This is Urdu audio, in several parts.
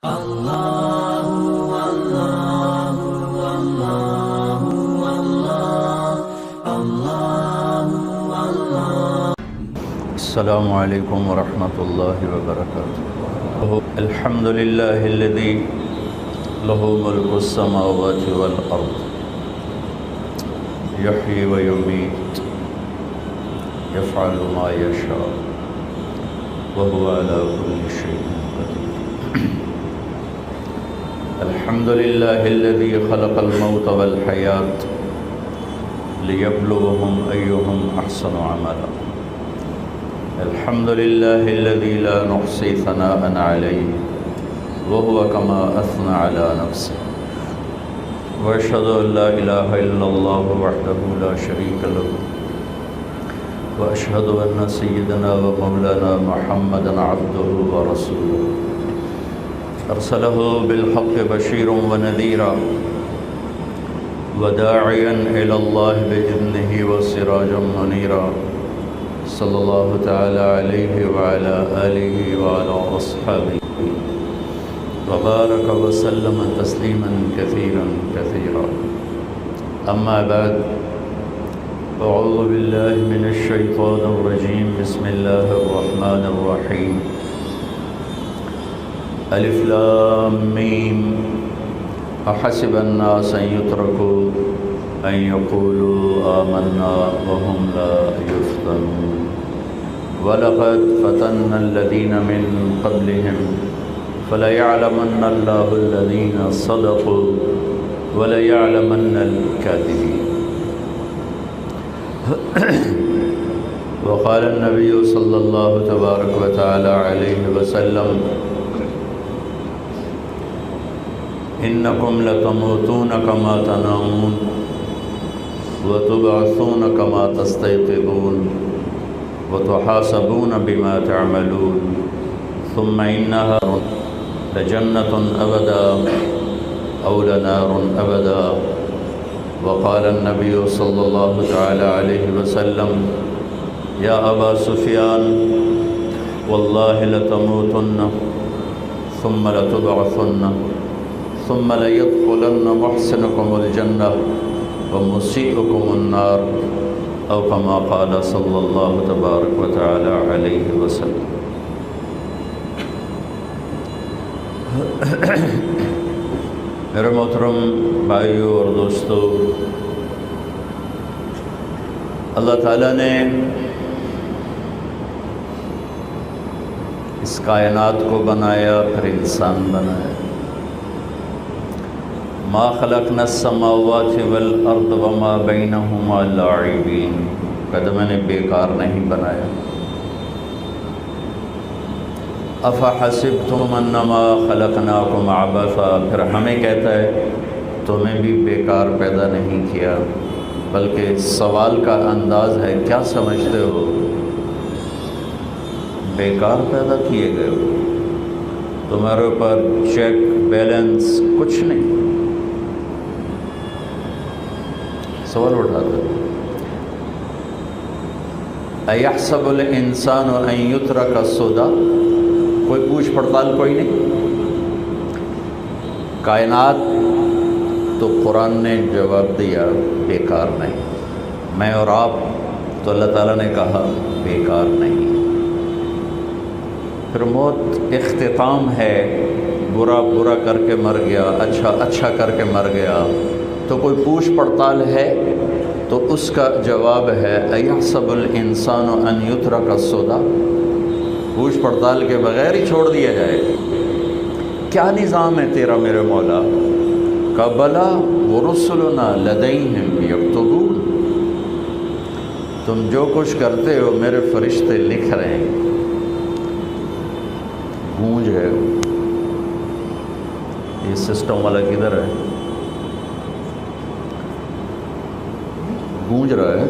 السلام علیکم ورحمۃ اللہ وبرکاتہ۔ الحمد للہ الذی لہ ملک السماوات والارض یحیی ویمیت یفعل ما یشاء وهو على كل شیء قدیر۔ الحمد للہ الذی خلق الموت والحیاة لیبلوہم ایہم احسن عملا۔ الحمد للہ الذی لا نحصی ثناء علیہ وهو كما اثنى على نفسه، واشهد ان لا الہ الا اللہ وحدہ لا شریک له، واشهد ان سیدنا ومولانا محمدا عبدہ ورسولہ ارسلہ بالحق بشیرا ونذیرا وداعیا الی اللہ بإذنہ وسراجا منیرا، صلی اللہ تعالی علیہ وعلی آلہ وعلی اصحابہ وبارک وسلم تسلیما کثیرا کثیرا۔ اما بعد، اعوذ باللہ من الشیطان الرجیم، بسم اللہ الرحمن الرحیم۔ الف لام میم، احسب الناس ان يتركوا ان يقولوا آمنا وهم لا يفتنون، وَلَقَدْ فَتَنَّا الَّذِينَ مِن قَبْلِهِمْ فَلَيَعْلَمَنَّ اللَّهُ الَّذِينَ صَدَقُوا وَلَيَعْلَمَنَّ الْكَاذِبِينَ۔ وقال النبي صلى الله تبارك وتعالى عليه وسلم: إنكم لتموتون كما تنامون وتبعثون كما تستيقظون وتحاسبون بما تعملون، ثم إنها لجنة أبدا أو لنار أبدا۔ وقال النبي صلى الله تعالى عليه وسلم: يا أبا سفيان، والله لتموتن ثم لتبعثن ثم ليدخلن محسنكم الجنة ومسيئكم النار، او كما قال صلی اللہ تبارک و تعالی علیہ وسلم۔ میرے محترم بھائیوں اور دوستو، اللہ تعالیٰ نے اس کائنات کو بنایا، پھر انسان بنایا۔ ما خلقنا السماوات والارض وما بینہما لاعبین، کہتے میں نے بیکار نہیں بنایا۔ افحسبتم انما خلقناکم عبثا، پھر ہمیں کہتا ہے تمہیں بھی بیکار پیدا نہیں کیا، بلکہ سوال کا انداز ہے کیا سمجھتے ہو؟ بیکار پیدا کیے گئے ہو، تمہارے اوپر چیک بیلنس کچھ نہیں۔ سوال اٹھاتا ہے، ایحسب الانسان ان یترک سدی، کوئی پوچھ پڑتال کوئی نہیں۔ کائنات تو قرآن نے جواب دیا بیکار نہیں، میں اور آپ تو اللہ تعالیٰ نے کہا بیکار نہیں۔ پھر موت اختتام ہے، برا برا کر کے مر گیا، اچھا اچھا کر کے مر گیا، تو کوئی پوچھ پڑتال ہے؟ تو اس کا جواب ہے ایحسب الانسان ان یترک سدی، پوچھ پڑتال کے بغیر ہی چھوڑ دیا جائے۔ کیا نظام ہے تیرا میرے مولا؟ کہ بلا ورسلنا لدیہم یکتبون، تم جو کچھ کرتے ہو میرے فرشتے لکھ رہے ہیں۔ گونج ہے، یہ سسٹم والا کدھر ہے؟ گونج رہا ہے،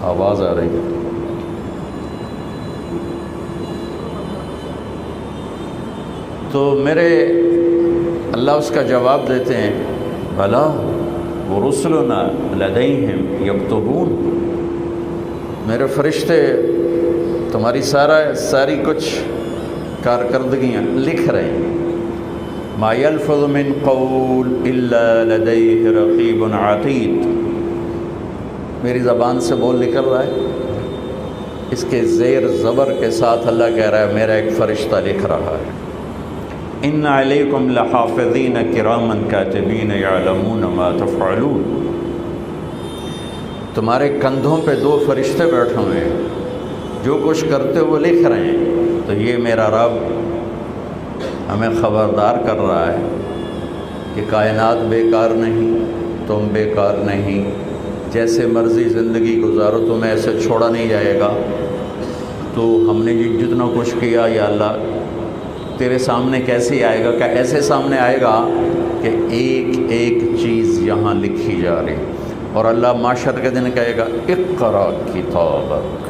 آواز آ رہی ہے۔ تو میرے اللہ اس کا جواب دیتے ہیں، بھلا ورسلنا لدیہم یکتبون، میرے فرشتے تمہاری ساری کچھ کارکردگیاں لکھ رہے ہیں۔ ما یلفظ من قول الا لدیہ رقیب عتید، میری زبان سے بول نکل رہا ہے، اس کے زیر زبر کے ساتھ اللہ کہہ رہا ہے میرا ایک فرشتہ لکھ رہا ہے۔ ان علیکم لحافظین کراما کاتبین یعلمون ما تفعلون، تمہارے کندھوں پہ 2 فرشتے بیٹھے ہوئے ہیں، جو کچھ کرتے وہ لکھ رہے ہیں۔ تو یہ میرا رب ہمیں خبردار کر رہا ہے کہ کائنات بیکار نہیں، تم بیکار نہیں، جیسے مرضی زندگی گزارو تمہیں ایسے چھوڑا نہیں جائے گا۔ تو ہم نے جتنا کچھ کیا یا اللہ تیرے سامنے کیسے آئے گا؟ کیا ایسے سامنے آئے گا کہ ایک ایک چیز یہاں لکھی جا رہی، اور اللہ معاشر کے دن کہے گا اقرا کتابک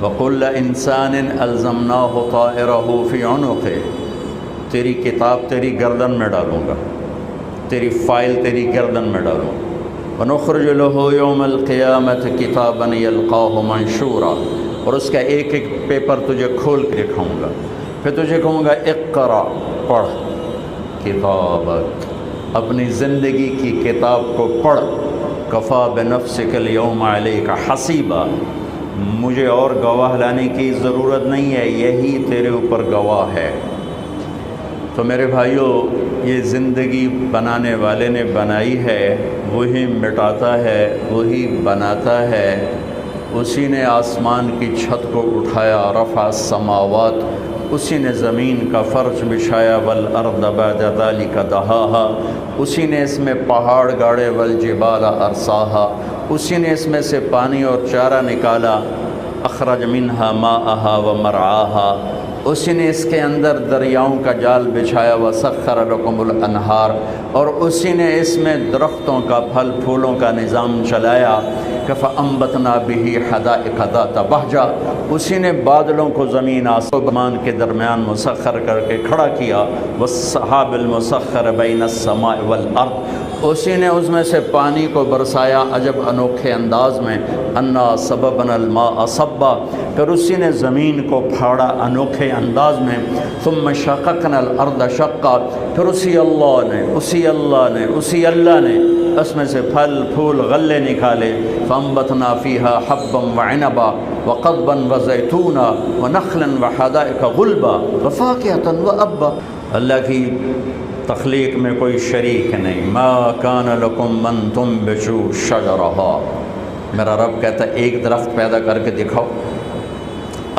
وَكُلَّ إِنسَانٍ أَلْزَمْنَاهُ طَائِرَهُ فِي عُنُقِهِ، تیری کتاب تیری گردن میں ڈالوں گا، تیری فائل تیری گردن میں ڈالوں گا۔ وَنُخْرِجُ لَهُ يَوْمَ الْقِيَامَةِ كِتَابًا يَلْقَاهُ مَنشُورًا، اور اس کا ایک ایک پیپر تجھے کھول کے دکھاؤں گا، پھر تجھے کہوں گا اقرا، پڑھ کتابک، اپنی زندگی کی کتاب کو پڑھ، کفا بنفسک اليوم علیک حسیبا، مجھے اور گواہ لانے کی ضرورت نہیں ہے، یہی تیرے اوپر گواہ ہے۔ تو میرے بھائیوں، یہ زندگی بنانے والے نے بنائی ہے، وہی مٹاتا ہے، وہی بناتا ہے، اسی نے آسمان کی چھت کو اٹھایا، رفع السماوات، اسی نے زمین کا فرش بچھایا، والارض بعد ذلک دہاہا، اسی نے اس میں پہاڑ گاڑے، والجبال ارساہا، اسی نے اس میں سے پانی اور چارہ نکالا، اخرج منہا ماءہا ومرعاہا، اسی نے اس کے اندر دریاؤں کا جال بچھایا، وسخر لکم الانہار، اور اسی نے اس میں درختوں کا پھل پھولوں کا نظام چلایا، فَأَنبَتْنَا بِهِ حَدَائِقَ ذَاتَ بَهْجَةٍ، اسی نے بادلوں کو زمین آسمان کے درمیان مسخر کر کے کھڑا کیا، وَالسَّحَابِ الْمُسَخَّرِ بَيْنَ السَّمَاءِ وَالْأَرْضِ، اسی نے اس میں سے پانی کو برسایا عجب انوکھے انداز میں، اَنَّا سَبَبْنَا الْمَاءَ صَبًّا، پھر اسی نے زمین کو پھاڑا انوکھے انداز میں، ثُمَّ شَقَقْنَا الْأَرْضَ شَقًّا، پھر اسی اللہ نے اس میں سے پھل پھول غلے نکالے، فَأَنبَتْنَا فِيهَا حَبًّا وَعِنَبًا وَقَضْبًا وَزَيْتُونًا وَنَخْلًا وَحَدَائِقَ غُلْبًا وَفَاكِهَةً وَأَبًّا، اللہ کی تخلیق میں کوئی شریک نہیں۔ مَا كَانَ لَكُم مَّن تُنبِتُوا شَجَرَهَا، میرا رب کہتا ہے ایک درخت پیدا کر کے دکھاؤ،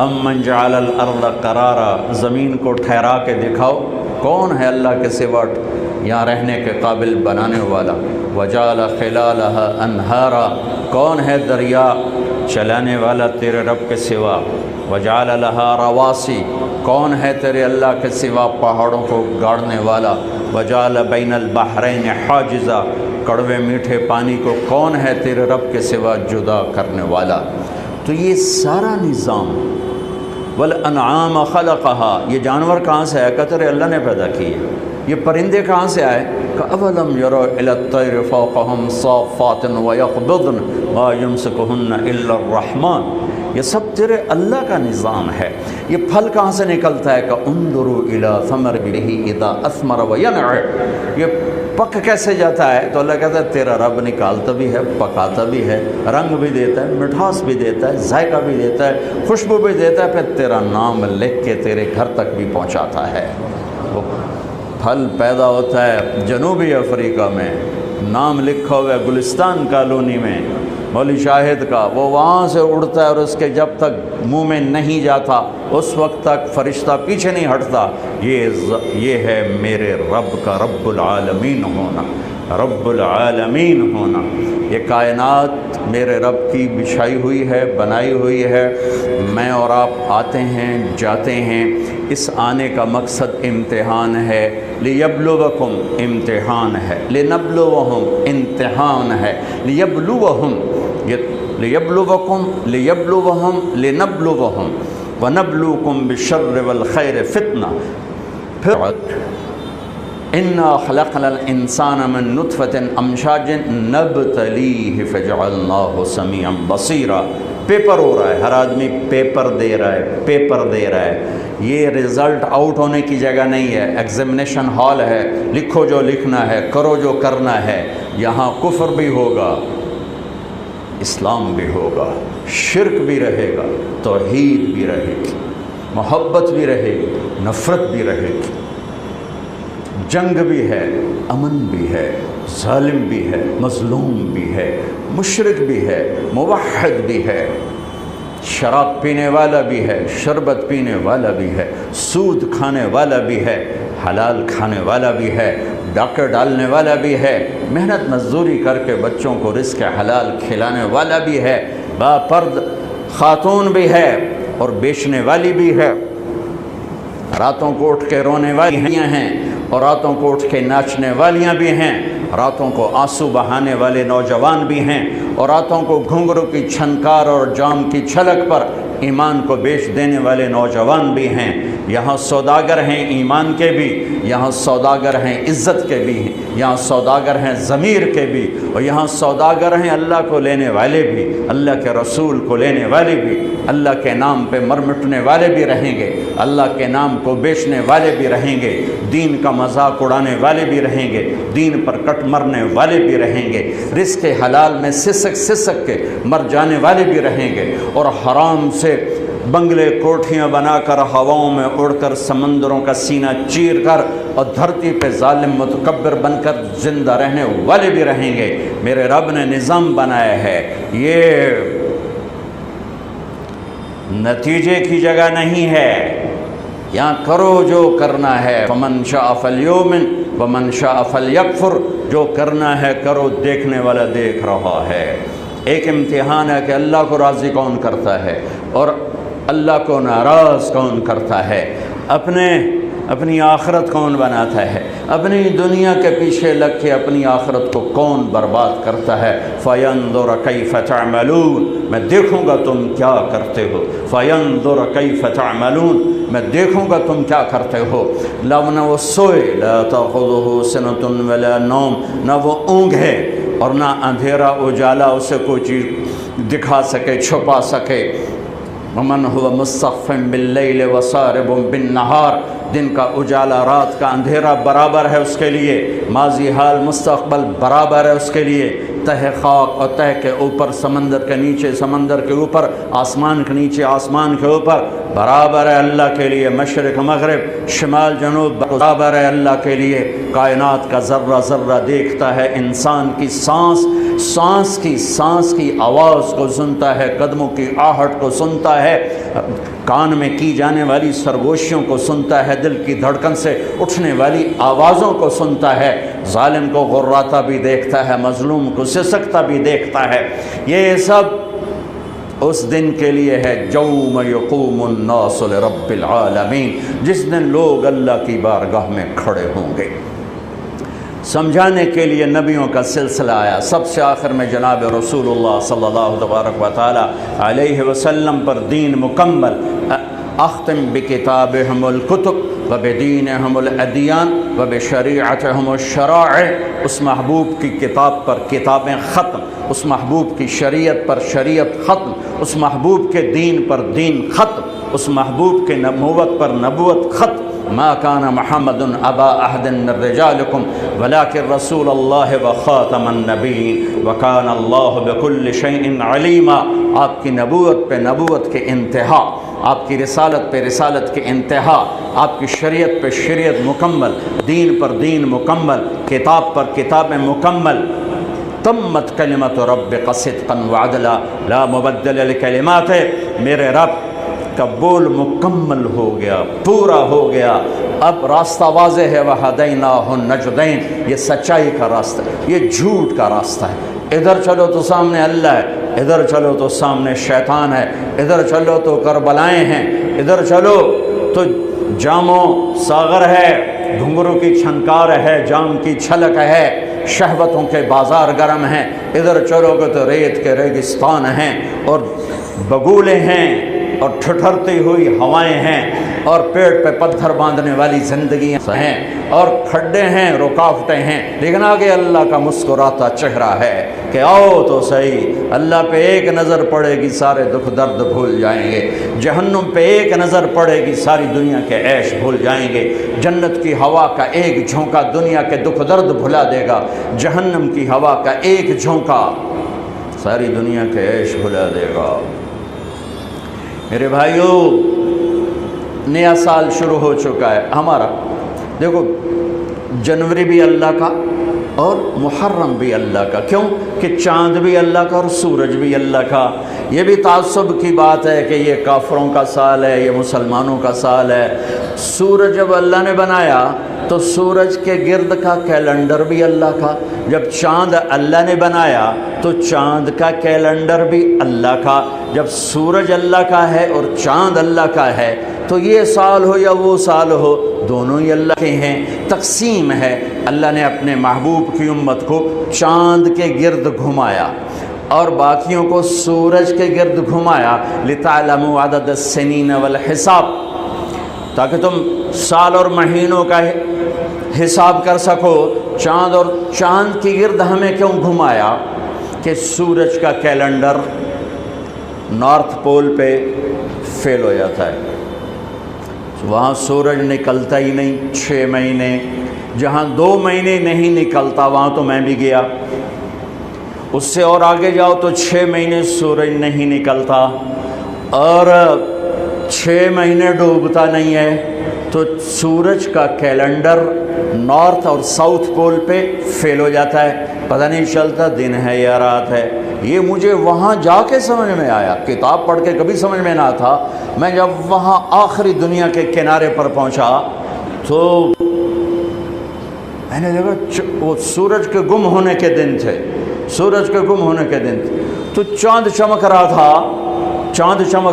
أَمَّن جَعَلَ الْأَرْضَ قَرَارًا، زمین کو ٹھہرا کے دکھاؤ، کون ہے اللہ کے سوا یہاں رہنے کے قابل بنانے والا؟ وَجَعَلَ خِلَالَهَا أَنْهَارًا، کون ہے دریا چلانے والا تیرے رب کے سوا؟ وَجَعَلَ لَهَا رَوَاسِي، کون ہے تیرے اللہ کے سوا پہاڑوں کو گاڑنے والا؟ وَجَعَلَ بَيْنَ الْبَحْرَيْنِ حَاجِزًا، کڑوے میٹھے پانی کو کون ہے تیرے رب کے سوا جدا کرنے والا؟ تو یہ سارا نظام، وَالْأَنْعَامَ خَلَقَهَا، یہ جانور کہاں سے آیا؟ کہ تیرے اللہ نے پیدا کیے۔ یہ پرندے کہاں سے آئے؟ أَوَلَمْ يَرَوْا إِلَى الطَّيْرِ فَوْقَهُمْ صَافَّاتٍ وَيَقْبِضْنَ مَا يُمْسِكُهُنَّ إِلَّا الرَّحْمَنُ، یہ سب تیرے اللہ کا نظام ہے۔ یہ پھل کہاں سے نکلتا ہے؟ کہ انظروا إِلَى ثَمَرِهِ إِذَا أَثْمَرَ وَيَنْعِمُ، یہ پک کیسے جاتا ہے؟ تو اللہ کہتا ہے تیرا رب نکالتا بھی ہے، پکاتا بھی ہے، رنگ بھی دیتا ہے، مٹھاس بھی دیتا ہے، ذائقہ بھی دیتا ہے، خوشبو بھی دیتا ہے، پھر تیرا نام لکھ کے تیرے گھر تک بھی پہنچاتا ہے۔ وہ پھل پیدا ہوتا ہے جنوبی افریقہ میں، نام لکھا ہوا ہے گلستان کالونی میں مولی شاہد کا، وہ وہاں سے اڑتا ہے اور اس کے جب تک منہ میں نہیں جاتا اس وقت تک فرشتہ پیچھے نہیں ہٹتا۔ یہ ہے میرے رب کا رب العالمین ہونا، رب العالمین ہونا۔ یہ کائنات میرے رب کی بچھائی ہوئی ہے، بنائی ہوئی ہے، میں اور آپ آتے ہیں جاتے ہیں، اس آنے کا مقصد امتحان ہے، لیبلوکم امتحان ہے، لنبلوہم امتحان ہے، لیبلوہم لیبلوکم لیبلوہم لنبلوہم ونبلوکم بالشر والخیر فتنہ۔ پھر اِنَّا خَلَقْنَا الْإِنسَانَ مِن نُطْفَةٍ أَمْشَاجٍ نَبْتَلِيهِ فَجَعَلْنَاهُ سَمِيعًا بَصِيرًا، پیپر ہو رہا ہے، ہر آدمی پیپر دے رہا ہے، پیپر دے رہا ہے۔ یہ رزلٹ آؤٹ ہونے کی جگہ نہیں ہے، ایگزامینیشن ہال ہے، لکھو جو لکھنا ہے، کرو جو کرنا ہے۔ یہاں کفر بھی ہوگا، اسلام بھی ہوگا، شرک بھی رہے گا، توحید بھی رہے گی، محبت بھی رہے گی، نفرت بھی رہے گی، جنگ بھی ہے، امن بھی ہے، ظالم بھی ہے، مظلوم بھی ہے، مشرک بھی ہے، موحد بھی ہے، شراب پینے والا بھی ہے، شربت پینے والا بھی ہے، سود کھانے والا بھی ہے، حلال کھانے والا بھی ہے، ڈاکٹر ڈالنے والا بھی ہے، محنت مزدوری کر کے بچوں کو رزق حلال کھلانے والا بھی ہے، باپرد خاتون بھی ہے اور بیچنے والی بھی ہے، راتوں کو اٹھ کے رونے والیاں ہیں اور راتوں کو اٹھ کے ناچنے والیاں بھی ہیں، راتوں کو آنسو بہانے والے نوجوان بھی ہیں، اور راتوں کو گھنگرو کی چھنکار اور جام کی چھلک پر ایمان کو بیچ دینے والے نوجوان بھی ہیں۔ یہاں سوداگر ہیں ایمان کے بھی، یہاں سوداگر ہیں عزت کے بھی، یہاں سوداگر ہیں ضمیر کے بھی، اور یہاں سوداگر ہیں اللہ کو لینے والے بھی، اللہ کے رسول کو لینے والے بھی، اللہ کے نام پہ مر مٹنے والے بھی رہیں گے، اللہ کے نام کو بیچنے والے بھی رہیں گے، دین کا مذاق اڑانے والے بھی رہیں گے، دین پر کٹ مرنے والے بھی رہیں گے، رزق حلال میں سسک سسک کے مر جانے والے بھی رہیں گے، اور حرام سے بنگلے کوٹھیاں بنا کر ہواؤں میں اڑ کر سمندروں کا سینہ چیر کر اور دھرتی پہ ظالم متکبر بن کر زندہ رہنے والے بھی رہیں گے۔ میرے رب نے نظام بنایا ہے، یہ نتیجے کی جگہ نہیں ہے، یہاں کرو جو کرنا ہے، فمن شاء فلیؤمن ومن شاء فلیکفر، جو کرنا ہے کرو، دیکھنے والا دیکھ رہا ہے۔ ایک امتحان ہے کہ اللہ کو راضی کون کرتا ہے اور اللہ کو ناراض کون کرتا ہے، اپنی آخرت کون بناتا ہے، اپنی دنیا کے پیچھے لگ کے اپنی آخرت کو کون برباد کرتا ہے۔ فَيَنْظُرَ كَيْفَ تَعْمَلُونَ، میں دیکھوں گا تم کیا کرتے ہو، فَيَنْظُرَ كَيْفَ تَعْمَلُونَ، میں دیکھوں گا تم کیا کرتے ہو۔ نہ وہ سوئے، لَا تَأْخُذُهُ سِنَةٌ وَلَا نَوْمٌ، نہ وہ اونگ ہے اور نہ اندھیرا اجالا اسے کوئی چیز دکھا سکے، چھپا سکے۔ وَمَنْ هُوَ مُسْتَخْفٍ بِاللَّيْلِ وَسَارِبٌ بِالنَّهَارِ، دن کا اجالا رات کا اندھیرا برابر ہے اس کے لیے، ماضی حال مستقبل برابر ہے اس کے لیے، تہ خاک اور تہ کے اوپر، سمندر کے نیچے سمندر کے اوپر، آسمان کے نیچے آسمان کے اوپر، برابر ہے اللہ کے لیے، مشرق مغرب شمال جنوب برابر ہے اللہ کے لیے۔ کائنات کا ذرہ ذرہ دیکھتا ہے، انسان کی سانس کی آواز کو سنتا ہے، قدموں کی آہٹ کو سنتا ہے، کان میں کی جانے والی سرگوشیوں کو سنتا ہے، دل کی دھڑکن سے اٹھنے والی آوازوں کو سنتا ہے، ظالم کو غراتا بھی دیکھتا ہے، مظلوم کو سسکتا بھی دیکھتا ہے۔ یہ سب اس دن کے لیے ہے، یوم یقوم الناس لرب العالمین، جس دن لوگ اللہ کی بارگاہ میں کھڑے ہوں گے۔ سمجھانے کے لیے نبیوں کا سلسلہ آیا، سب سے آخر میں جناب رسول اللہ صلی اللہ تبارک و تعالی علیہ وسلم پر دین مکمل۔ اختم بکتابہم الکتب وبدینہم الادیان وبشریعتہم الشرائع، اس محبوب کی کتاب پر کتابیں ختم، اس محبوب کی شریعت پر شریعت ختم، اس محبوب کے دین پر دین ختم، اس محبوب کے نبوت پر نبوت ختم۔ ما کان محمد ابا احد من رجالکم ولکن رسول اللہ وخاتم النبیین وکان اللہ بکل شیء علیما۔ آپ کی نبوت پہ نبوت کے انتہا، آپ کی رسالت پہ رسالت کے انتہا، آپ کی شریعت پہ شریعت مکمل، دین پر دین مکمل، کتاب پر کتابیں مکمل۔ تمت کلمت ربک صدقا وعدلا لا مبدل لکلماتہ، میرے رب کا بول مکمل ہو گیا، پورا ہو گیا، اب راستہ واضح ہے۔ وَهَدَيْنَاهُ النَّجْدَيْنِ، یہ سچائی کا راستہ ہے، یہ جھوٹ کا راستہ ہے۔ ادھر چلو تو سامنے اللہ ہے، ادھر چلو تو سامنے شیطان ہے، ادھر چلو تو کربلائیں ہیں، ادھر چلو تو جام و ساغر ہے، گھنگرو کی چھنکار ہے، جام کی چھلک ہے، شہوتوں کے بازار گرم ہیں، ادھر چلو گے تو ریت کے ریگستان ہیں اور بگولے ہیں اور ٹھٹھرتی ہوئی ہوائیں ہیں اور پیڑ پہ پتھر باندھنے والی زندگیاں ہیں۔ اور کھڈے ہیں، رکاوٹیں ہیں، لیکن آگے اللہ کا مسکراتا چہرہ ہے کہ آؤ تو صحیح، اللہ پہ ایک نظر پڑے گی سارے دکھ درد بھول جائیں گے، جہنم پہ ایک نظر پڑے گی ساری دنیا کے عیش بھول جائیں گے، جنت کی ہوا کا ایک جھونکا دنیا کے دکھ درد بھلا دے گا، جہنم کی ہوا کا ایک جھونکا ساری دنیا کے عیش بھلا دے گا۔ میرے بھائیو، نیا سال شروع ہو چکا ہے ہمارا۔ دیکھو، جنوری بھی اللہ کا اور محرم بھی اللہ کا، کیوں کہ چاند بھی اللہ کا اور سورج بھی اللہ کا۔ یہ بھی تعصب کی بات ہے کہ یہ کافروں کا سال ہے، یہ مسلمانوں کا سال ہے۔ سورج جب اللہ نے بنایا تو سورج کے گرد کا کیلنڈر بھی اللہ کا، جب چاند اللہ نے بنایا تو چاند کا کیلنڈر بھی اللہ کا۔ جب سورج اللہ کا ہے اور چاند اللہ کا ہے تو یہ سال ہو یا وہ سال ہو، دونوں ہی اللہ کے ہیں۔ تقسیم ہے، اللہ نے اپنے محبوب کی امت کو چاند کے گرد گھمایا اور باقیوں کو سورج کے گرد گھمایا، لِتَعْلَمُوا عَدَدَ السِّنِينَ وَالْحِسَابَ، تاکہ تم سال اور مہینوں کا حساب کر سکو۔ چاند کی گرد ہمیں کیوں گھمایا؟ کہ سورج کا کیلنڈر نارتھ پول پہ فیل ہو جاتا ہے، وہاں سورج نکلتا ہی نہیں 6 مہینے، جہاں 2 مہینے نہیں نکلتا وہاں تو میں بھی گیا، اس سے اور آگے جاؤ تو 6 مہینے سورج نہیں نکلتا اور 6 مہینے ڈوبتا نہیں ہے، تو سورج کا کیلنڈر نارتھ اور ساؤتھ پول پہ فیل ہو جاتا ہے، پتہ نہیں چلتا دن ہے یا رات ہے۔ یہ مجھے وہاں جا کے سمجھ میں آیا، کتاب پڑھ کے کبھی سمجھ میں نہ تھا۔ میں جب وہاں آخری دنیا کے کنارے پر پہنچا تو میں نے دیکھا وہ سورج کے گم ہونے کے دن تھے، سورج کے گم ہونے کے دن تھے، تو چاند چمک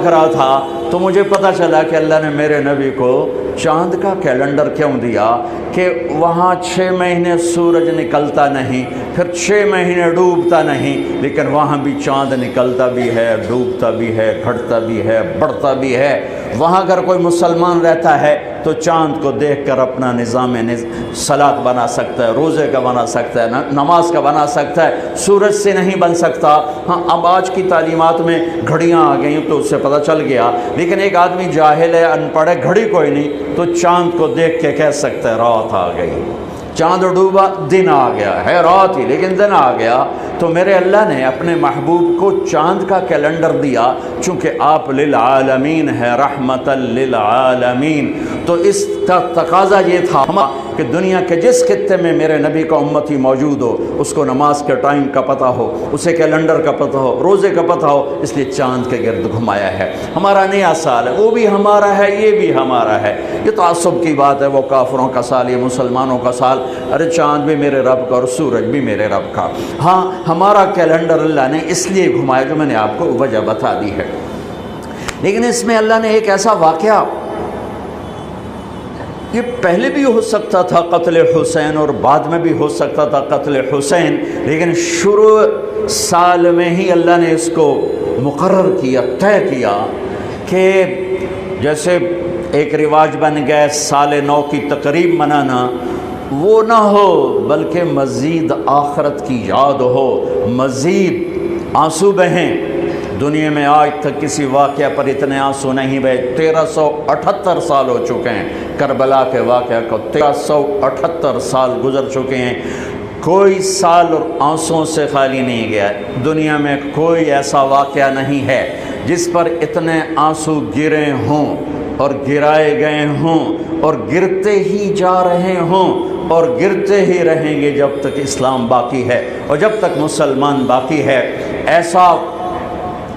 رہا تھا، تو مجھے پتہ چلا کہ اللہ نے میرے نبی کو چاند کا کیلنڈر کیوں دیا کہ وہاں 6 مہینے سورج نکلتا نہیں، پھر 6 مہینے ڈوبتا نہیں، لیکن وہاں بھی چاند نکلتا بھی ہے، ڈوبتا بھی ہے، گھٹتا بھی ہے، بڑھتا بھی ہے۔ وہاں اگر کوئی مسلمان رہتا ہے تو چاند کو دیکھ کر اپنا نظام صلاۃ بنا سکتا ہے، روزے کا بنا سکتا ہے، نماز کا بنا سکتا ہے، سورج سے نہیں بن سکتا۔ ہاں، اب آج کی تعلیمات میں گھڑیاں آ گئیں تو اس سے پتہ چل گیا، لیکن ایک آدمی جاہل ہے، ان پڑھ ہے، گھڑی کوئی نہیں، تو چاند کو دیکھ کے کہہ سکتا ہے رات آ گئی، چاند ڈوبا دن آ گیا ہے، رات ہی لیکن دن آ گیا۔ تو میرے اللہ نے اپنے محبوب کو چاند کا کیلنڈر دیا، چونکہ آپ للعالمین ہے، رحمت للعالمین، تو اس کا تقاضا یہ تھا کہ دنیا کے جس خطے میں میرے نبی کا امتی موجود ہو اس کو نماز کے ٹائم کا پتہ ہو، اسے کیلنڈر کا پتہ ہو، روزے کا پتہ ہو، اس لیے چاند کے گرد گھمایا ہے۔ ہمارا نیا سال ہے، وہ بھی ہمارا ہے، یہ بھی ہمارا ہے۔ یہ تعصب کی بات ہے، وہ کافروں کا سال، یہ مسلمانوں کا سال۔ ارے چاند بھی میرے رب کا اور سورج بھی میرے رب کا۔ ہاں، ہمارا کیلنڈر اللہ نے اس لیے گھمایا جو میں نے آپ کو وجہ بتا دی ہے، لیکن اس میں اللہ نے ایک ایسا واقعہ، یہ پہلے بھی ہو سکتا تھا قتل حسین اور بعد میں بھی ہو سکتا تھا قتل حسین، لیکن شروع سال میں ہی اللہ نے اس کو مقرر کیا، طے کیا کہ جیسے ایک رواج بن گیا سال نو کی تقریب منانا، وہ نہ ہو بلکہ مزید آخرت کی یاد ہو، مزید آنسو بہیں۔ دنیا میں آج تک کسی واقعہ پر اتنے آنسو نہیں بہے۔ 1378 سال ہو چکے ہیں کربلا کے واقعہ کو، 1378 سال گزر چکے ہیں، کوئی سال اور آنسوؤں سے خالی نہیں گیا۔ دنیا میں کوئی ایسا واقعہ نہیں ہے جس پر اتنے آنسو گرے ہوں اور گرائے گئے ہوں اور گرتے ہی جا رہے ہوں اور گرتے ہی رہیں گے جب تک اسلام باقی ہے اور جب تک مسلمان باقی ہے۔ ایسا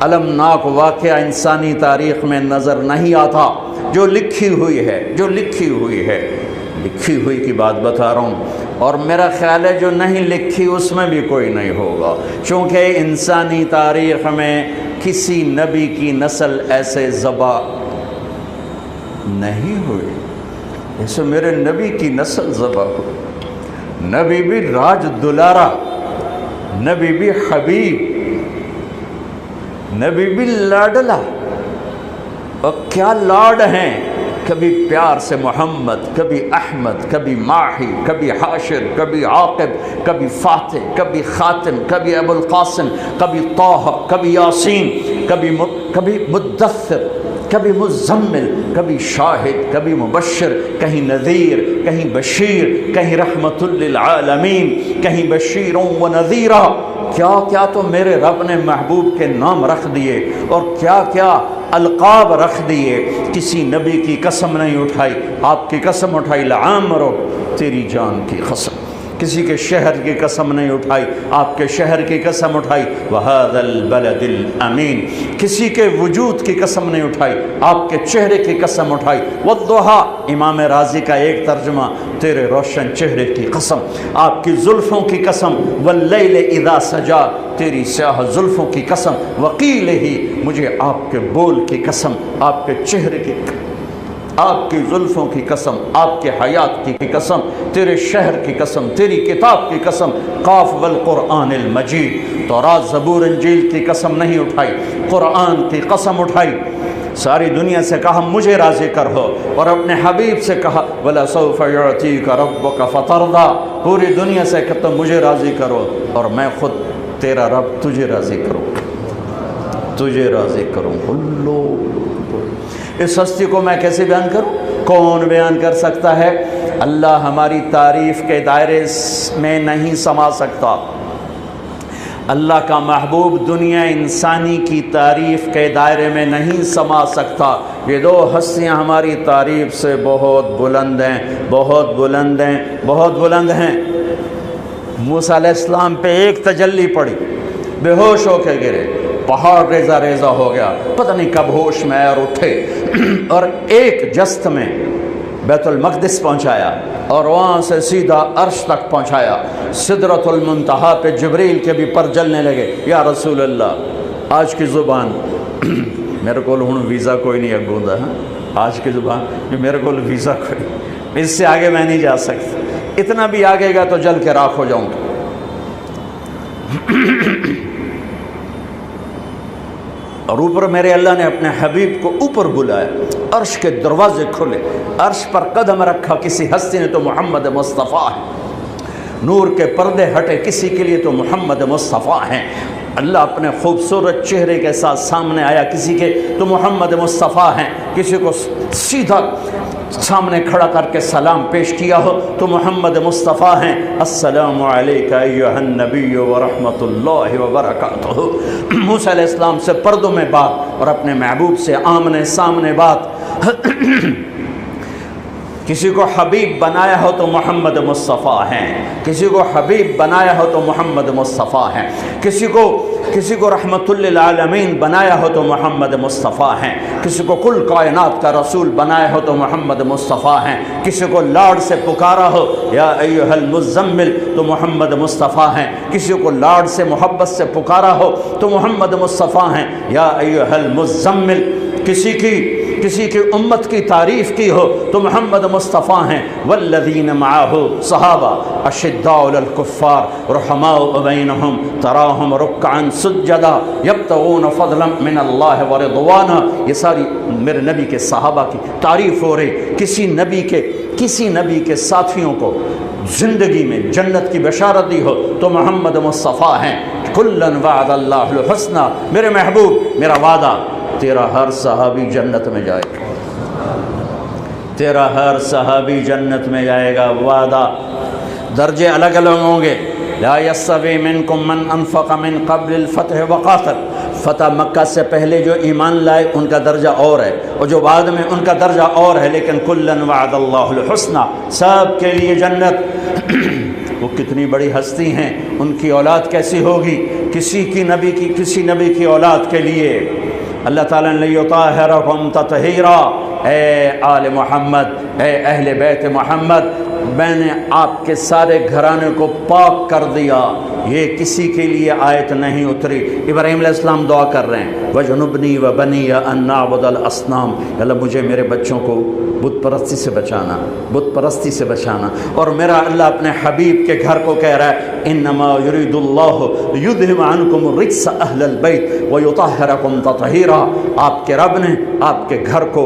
المناک واقعہ انسانی تاریخ میں نظر نہیں آتا جو لکھی ہوئی ہے، جو لکھی ہوئی ہے، لکھی ہوئی کی بات بتا رہا ہوں، اور میرا خیال ہے جو نہیں لکھی اس میں بھی کوئی نہیں ہوگا، چونکہ انسانی تاریخ میں کسی نبی کی نسل ایسے ذبح نہیں ہوئی جیسے میرے نبی کی نسل ذبح ہوئی۔ نبی بھی راج دلارا، نبی بھی حبیب، نبی بھی لاڈلا، اور کیا لاڈ ہیں، کبھی پیار سے محمد، کبھی احمد، کبھی ماہی، کبھی حاشر، کبھی عاقب، کبھی فاتح، کبھی خاتم، کبھی ابو القاسم، کبھی طہ، کبھی یاسین، کبھی مدثر، کبھی مزمل، کبھی شاہد، کبھی مبشر، کہیں نذیر، کہیں بشیر، کہیں رحمت للعالمین، کہیں بشیر و نذیرہ۔ کیا کیا تو میرے رب نے محبوب کے نام رکھ دیے، اور کیا کیا القاب رکھ دیے۔ کسی نبی کی قسم نہیں اٹھائی، آپ کی قسم اٹھائی، لعامرو، تیری جان کی قسم۔ کسی کے شہر کی قسم نہیں اٹھائی، آپ کے شہر کی قسم اٹھائی، وَهَذَا الْبَلَدِ الْأَمِينَ۔ کسی کے وجود کی قسم نہیں اٹھائی، آپ کے چہرے کی قسم اٹھائی، وَالضُّحَىٰ، امام رازی کا ایک ترجمہ، تیرے روشن چہرے کی قسم، آپ کی زلفوں کی قسم، وَاللَّيْلِ إِذَا سَجَا، تیری سیاہ زلفوں کی قسم، وَقِيلِهِ، مجھے آپ کے بول کی قسم، آپ کے چہرے کی قسم، آپ کی زلفوں کی قسم، آپ کے حیات کی قسم، تیرے شہر کی قسم، تیری کتاب کی قسم، قاف والقرآن المجید۔ تورات زبور انجیل کی قسم نہیں اٹھائی، قرآن کی قسم اٹھائی۔ ساری دنیا سے کہا مجھے راضی کر ہو، اور اپنے حبیب سے کہا وَلَسَوْفَ يُعْطِيكَ رَبُّكَ فَتَرْضَىٰ، پوری دنیا سے کہتا مجھے راضی کرو، اور میں خود تیرا رب تجھے راضی کروں، تجھے راضی کروں۔ اللہ، اس ہستی کو میں کیسے بیان کروں؟ کون بیان کر سکتا ہے؟ اللہ ہماری تعریف کے دائرے میں نہیں سما سکتا۔ اللہ کا محبوب دنیا انسانی کی تعریف کے دائرے میں نہیں سما سکتا۔ یہ دو ہستیاں ہماری تعریف سے بہت بلند ہیں، بہت بلند ہیں، بہت بلند ہیں۔ موسیٰ علیہ السلام پہ ایک تجلی پڑی، بے ہوش ہو کے گرے، پہاڑ ریزہ ریزہ ہو گیا، پتہ نہیں کب ہوش میں اور اٹھے، اور ایک جست میں بیت المقدس پہنچایا، اور وہاں سے سیدھا عرش تک پہنچایا۔ سدرۃ المنتہا پہ جبریل کے بھی پر جلنے لگے، یا رسول اللہ آج کی زبان میرے کو ہوں ویزا کوئی نہیں اگوں دا، آج کی زبان میرے کو ویزا کوئی نہیں، اس سے آگے میں نہیں جا سکتا، اتنا بھی آگے گا تو جل کے راکھ ہو جاؤں گا۔ اور اوپر میرے اللہ نے اپنے حبیب کو اوپر بلایا، عرش کے دروازے کھلے، عرش پر قدم رکھا کسی ہستی نے تو محمد مصطفیٰ ہے، نور کے پردے ہٹے کسی کے لیے تو محمد مصطفیٰ ہیں۔ اللہ اپنے خوبصورت چہرے کے ساتھ سامنے آیا کسی کے تو محمد مصطفیٰ ہیں، کسی کو سیدھا سامنے کھڑا کر کے سلام پیش کیا ہو تو محمد مصطفیٰ ہیں۔ السلام علیکہ ایھا النبی ورحمۃ اللہ وبرکاتہ۔ موسیٰ علیہ السلام سے پردوں میں بات اور اپنے محبوب سے آمنے سامنے بات۔ کسی کو حبیب بنایا ہو تو محمد مصطفیٰ ہیں، کسی کو حبیب بنایا ہو تو محمد مصطفیٰ ہیں، کسی کو رحمت للعالمین بنایا ہو تو محمد مصطفیٰ ہیں، کسی کو کل کائنات کا رسول بنایا ہو تو محمد مصطفیٰ ہیں، کسی کو لاڈ سے پکارا ہو یا ایھا المزمل تو محمد مصطفیٰ ہیں، کسی کو لاڈ سے محبت سے پکارا ہو تو محمد مصطفیٰ ہیں، یا ایھا المزمل۔ کسی کی امت کی تعریف کی ہو تو محمد مصطفیٰ ہیں۔ والذین معہ، صحابہ، اشداء علی الکفار رحماء بینہم تراہم رکعا سجدا یبتغون فضلا من اللہ ورضوانا۔ یہ ساری میرے نبی کے صحابہ کی تعریف ہو رہی۔ کسی نبی کے ساتھیوں کو زندگی میں جنت کی بشارت دی ہو تو محمد مصطفیٰ ہیں۔ کلن وعد اللہ الحسنى، میرے محبوب میرا وعدہ تیرا ہر صحابی جنت میں جائے گا، تیرا ہر صحابی جنت میں جائے گا، وعدہ۔ درجے الگ الگ ہوں گے۔ لا یستوی منکم من انفق من قبل الفتح وقاتل، فتح مکہ سے پہلے جو ایمان لائے ان کا درجہ اور ہے، اور جو بعد میں ان کا درجہ اور ہے، لیکن کلن وعد اللہ الحسنى، سب کے لیے جنت۔ وہ کتنی بڑی ہستی ہیں، ان کی اولاد کیسی ہوگی؟ کسی نبی کی اولاد کے لیے اللہ تعالیٰ نے لیطہرکم تطہیرا، اے آل محمد، اے اہل بیت محمد، میں نے آپ کے سارے گھرانے کو پاک کر دیا۔ یہ کسی کے لیے آیت نہیں اتری۔ ابراہیم علیہ السلام دعا کر رہے ہیں وَجْنُبْنِي وَبَنِيَّ أَن نَّعْبُدَ الْأَصْنَامَ، اللہ مجھے میرے بچوں کو بت پرستی سے بچانا، بت پرستی سے بچانا۔ اور میرا اللہ اپنے حبیب کے گھر کو کہہ رہا ہے انما یرید اللہ یذہب عنکم الرجس اہل البیت ویطہرکم تطہیرا، آپ کے رب نے آپ کے گھر کو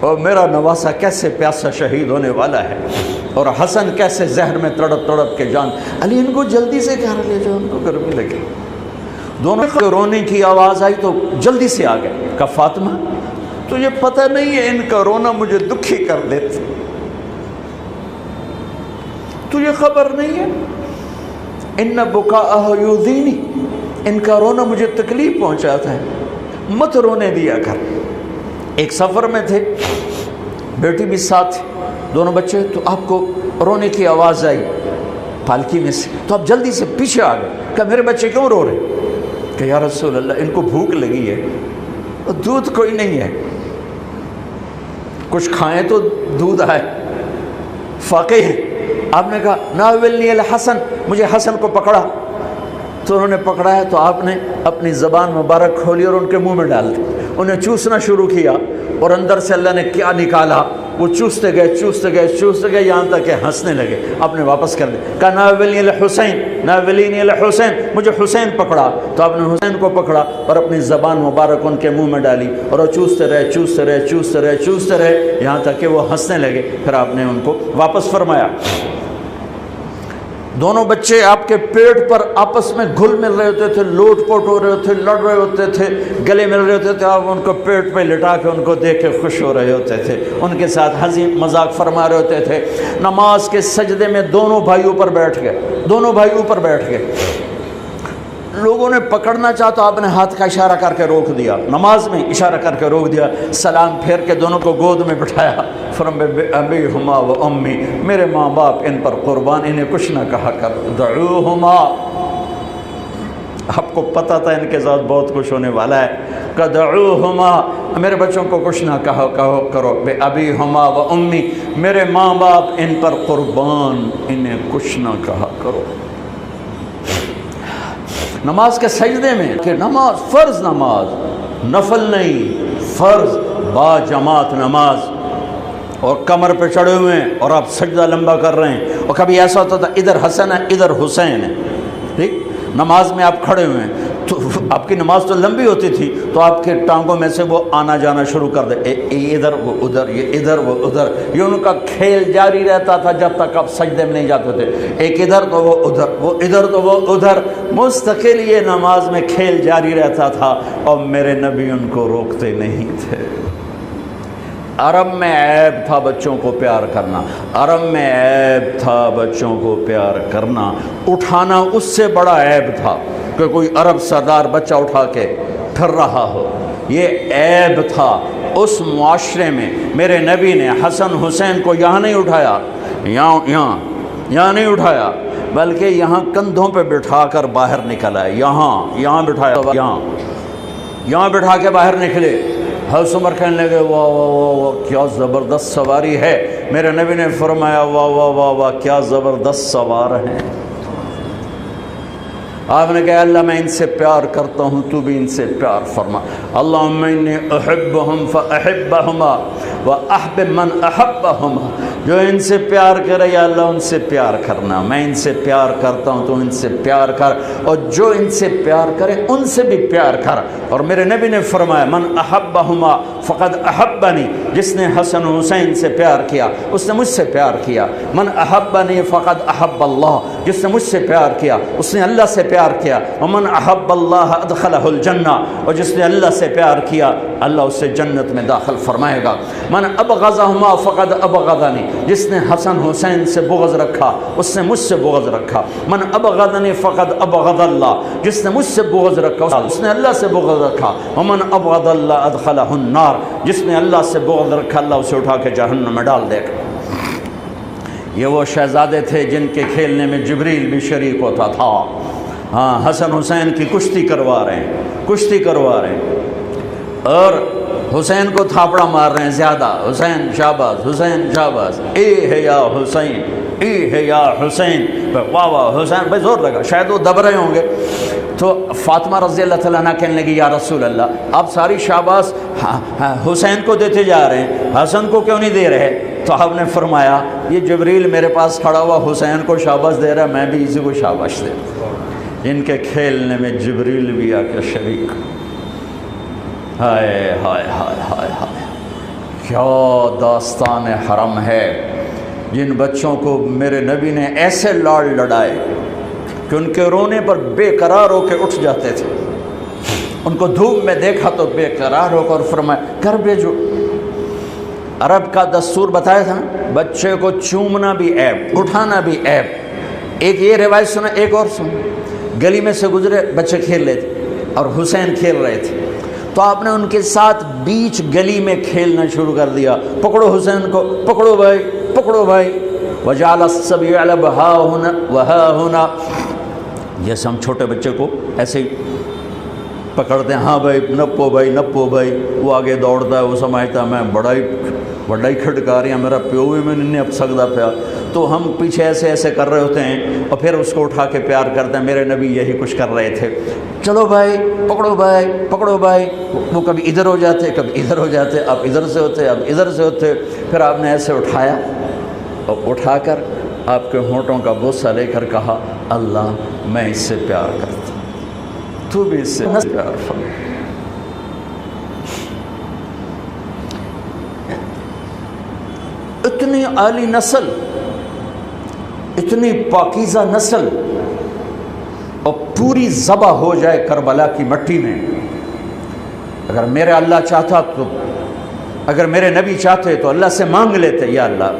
اور میرا نواسا کیسے پیاسا شہید ہونے والا ہے، اور حسن کیسے زہر میں تڑپ تڑپ کے جان۔ علی ان کو جلدی سے گھر لے جاؤ، ان کو گرمی لگے۔ دونوں کو رونے کی آواز آئی تو جلدی سے آ گئے، کہا فاطمہ تجھے پتہ نہیں ہے ان کا رونا مجھے دکھی کر دیتا، تجھے خبر نہیں ہے، ان بکاءہ یؤذینی، ان کا رونا مجھے تکلیف پہنچاتا ہے، مت رونے دیا کر۔ ایک سفر میں تھے، بیٹی بھی ساتھ تھی، دونوں بچے، تو آپ کو رونے کی آواز آئی پالکی میں سے، تو آپ جلدی سے پیچھے آ گئے، کہا میرے بچے کیوں رو رہے؟ کہ یا رسول اللہ ان کو بھوک لگی ہے، دودھ کوئی نہیں ہے، کچھ کھائیں تو دودھ آئے، فاقے ہیں۔ آپ نے کہا ناولنی الحسن، مجھے حسن کو پکڑا، تو انہوں نے پکڑا ہے، تو آپ نے اپنی زبان مبارک کھولی اور ان کے منہ میں ڈال دی، انہیں چوسنا شروع کیا، اور اندر سے اللہ نے کیا نکالا، وہ چوستے گئے چوستے گئے چوستے گئے یہاں تک کہ ہنسنے لگے۔ آپ نے واپس کر دیا، کہا ناولنی الحسین، ناولنی الحسین، مجھے حسین پکڑا، تو آپ نے حسین کو پکڑا اور اپنی زبان مبارک ان کے منہ میں ڈالی، اور وہ چوستے رہے چوستے رہے چوستے رہے چوستے رہے یہاں تک کہ وہ ہنسنے لگے، پھر آپ نے ان کو واپس فرمایا۔ دونوں بچے آپ کے پیٹ پر آپس میں گھل مل رہے ہوتے تھے، لوٹ پوٹ ہو رہے ہوتے، لڑ رہے ہوتے تھے، گلے مل رہے ہوتے تھے، آپ ان کو پیٹ پہ لٹا کے ان کو دیکھ کے خوش ہو رہے ہوتے تھے، ان کے ساتھ ہنسی مذاق فرما رہے ہوتے تھے۔ نماز کے سجدے میں دونوں بھائی اوپر بیٹھ گئے، دونوں بھائی اوپر بیٹھ گئے، لوگوں نے پکڑنا چاہا تو آپ نے ہاتھ کا اشارہ کر کے روک دیا، نماز میں اشارہ کر کے روک دیا، سلام پھیر کے دونوں کو گود میں بٹھایا، ابیہما و امی، میرے ماں باپ ان پر قربان، انہیں کچھ نہ کہا کر، دعوہما، آپ کو پتہ تھا ان کے ساتھ بہت کچھ ہونے والا ہے، کہ دعوہما، میرے بچوں کو کچھ نہ کہو کرو، ابیہما و امی، میرے ماں باپ ان پر قربان، انہیں کچھ نہ کہا کرو۔ نماز کے سجدے میں کہ نماز فرض، نماز نفل نہیں، فرض با جماعت نماز، اور کمر پہ چڑھے ہوئے ہیں اور آپ سجدہ لمبا کر رہے ہیں، اور کبھی ایسا ہوتا تھا ادھر حسن ہے ادھر حسین ہے، ٹھیک، نماز میں آپ کھڑے ہوئے ہیں تو آپ کی نماز تو لمبی ہوتی تھی، تو آپ کے ٹانگوں میں سے وہ آنا جانا شروع کر دے، ادھر وہ ادھر، یہ ادھر وہ ادھر، یہ ان کا کھیل جاری رہتا تھا جب تک آپ سجدے میں نہیں جاتے تھے، ایک ادھر تو وہ ادھر، وہ ادھر تو وہ ادھر، مستقل یہ نماز میں کھیل جاری رہتا تھا، اور میرے نبی ان کو روکتے نہیں تھے۔ عرب میں عیب تھا بچوں کو پیار کرنا، عرب میں عیب تھا بچوں کو پیار کرنا، اٹھانا اس سے بڑا عیب تھا کہ کوئی عرب سردار بچہ اٹھا کے پھر رہا ہو، یہ عیب تھا اس معاشرے میں۔ میرے نبی نے حسن حسین کو یہاں نہیں اٹھایا، یہاں نہیں اٹھایا، بلکہ یہاں کندھوں پہ بٹھا کر باہر نکل آئے، یہاں بٹھایا، یہاں بٹھا کے باہر نکلے۔ حضرت عمر کہنے لگے واہ واہ واہ واہ کیا زبردست سواری ہے، میرے نبی نے فرمایا واہ واہ واہ واہ کیا زبردست سوار ہیں۔ آپ نے کہا اللہ میں ان سے پیار کرتا ہوں، تو بھی ان سے پیار فرما، اللہم انی احبہم فاحبہما واحبب من احبہما، جو ان سے پیار کرے یا اللہ ان سے پیار کرنا، میں ان سے پیار کرتا ہوں تو ان سے پیار کر، اور جو ان سے پیار کرے ان سے بھی پیار کر۔ اور میرے نبی نے فرمایا من احبہما فقد احبنی، جس نے حسن حسین سے پیار کیا اس نے مجھ سے پیار کیا، من احبنی فقد احب اللہ، جس نے مجھ سے پیار کیا اس نے اللہ سے پیار کیا، ومن احب اللہ ادخلہ الجنہ، اور جس نے اللہ سے پیار کیا اللہ اسے جنت میں داخل فرمائے گا، من ابغضہما فقد ابغضنی، جس نے حسن حسین سے بغض رکھا اس نے مجھ سے بغض رکھا، من ابغضنی فقد ابغض اللہ، جس نے مجھ سے بغض رکھا اس نے اللہ سے بغض رکھا، ومن ابغض اللہ ادخلہ النار، جس نے اللہ سے بغض رکھا اللہ اسے اٹھا کے جہنم میں ڈال دے گا۔ یہ وہ شہزادے تھے جن کے کھیلنے میں جبریل بھی شریک ہوتا تھا۔ ہاں حسن حسین کی کشتی کروا رہے ہیں، اور حسین کو تھاپڑا مار رہے ہیں زیادہ، حسین شاباز، حسین شاباز، اے ہے یا حسین، اے ہے یا حسین، واہ واہ حسین، بھائی زور لگا، شاید وہ دب رہے ہوں گے۔ تو فاطمہ رضی اللہ تعالیٰ عنہ کہنے لگی یا رسول اللہ آپ ساری شاباز حسین کو دیتے جا رہے ہیں، حسن کو کیوں نہیں دے رہے؟ تو آپ نے فرمایا یہ جبریل میرے پاس کھڑا ہوا حسین کو شاباش دے رہا ہے، میں بھی اسی کو شاباش دے رہا ہوں۔ ان کے کھیلنے میں جبریل بھی آ کے شریک، ہائے ہائے ہائے ہائے ہائے، کیا داستان حرم ہے، جن بچوں کو میرے نبی نے ایسے لاڑ لڑائے کہ ان کے رونے پر بے قرار ہو کے اٹھ جاتے تھے، ان کو دھوپ میں دیکھا تو بے قرار ہو کر فرمایا کر بھیجو۔ عرب کا دستور بتایا تھا، بچے کو چومنا بھی عیب، اٹھانا بھی عیب۔ ایک یہ روایت سنا، ایک اور سن، گلی میں سے گزرے بچے کھیل رہے تھے اور حسین کھیل رہے تھے، تو آپ نے ان کے ساتھ بیچ گلی میں کھیلنا شروع کر دیا، پکڑو حسین کو، پکڑو بھائی، پکڑو بھائی۔ وجعل الصبی یلعب ہا ہنا وہا ہنا، جیسے ہم چھوٹے بچے کو ایسے ہی پکڑتے ہیں، ہاں بھائی نپو بھائی، نپو بھائی، وہ آگے دوڑتا ہے، وہ سمجھتا ہے میں بڑا ہی کھٹکاری ہیں، میرا پیو بھی میں نہیں اب سکتا پیا، تو ہم پیچھے ایسے ایسے کر رہے ہوتے ہیں اور پھر اس کو اٹھا کے پیار کرتے ہیں۔ میرے نبی یہی کچھ کر رہے تھے، چلو بھائی پکڑو بھائی، پکڑو بھائی، وہ کبھی ادھر ہو جاتے کبھی ادھر ہو جاتے، اب ادھر سے ہوتے اب ادھر سے ہوتے، پھر آپ نے ایسے اٹھایا اور اٹھا کر آپ کے ہونٹوں کا بوسہ لے کر کہا اللہ میں اس سے پیار کرتا ہوں، تو بھی اس سے پیار فرما۔ اتنی عالی نسل، اتنی پاکیزہ نسل، اور پوری ذبح ہو جائے کربلا کی مٹی میں۔ اگر میرے اللہ چاہتا تو، اگر میرے نبی چاہتے تو اللہ سے مانگ لیتے، یا اللہ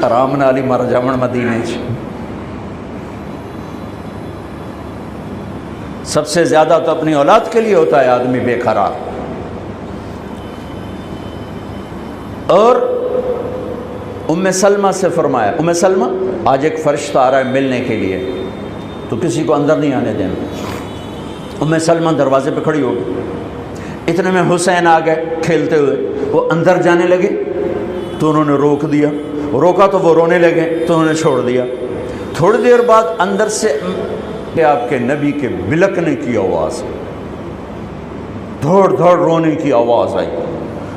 آرام نالی مر جاون مدینے چ۔ سب سے زیادہ تو اپنی اولاد کے لیے ہوتا ہے آدمی بے قرار۔ اور ام سلمہ سے فرمایا، ام سلمہ آج ایک فرشتہ آ رہا ہے ملنے کے لیے، تو کسی کو اندر نہیں آنے دینا۔ ام سلمہ دروازے پہ کھڑی ہو گئی، اتنے میں حسین آ گئے کھیلتے ہوئے، وہ اندر جانے لگے تو انہوں نے روک دیا، روکا تو وہ رونے لگے تو انہوں نے چھوڑ دیا۔ تھوڑی دیر بعد اندر سے آپ کے نبی کے بلکنے کی آواز، دھوڑ دھوڑ رونے کی آواز آئی،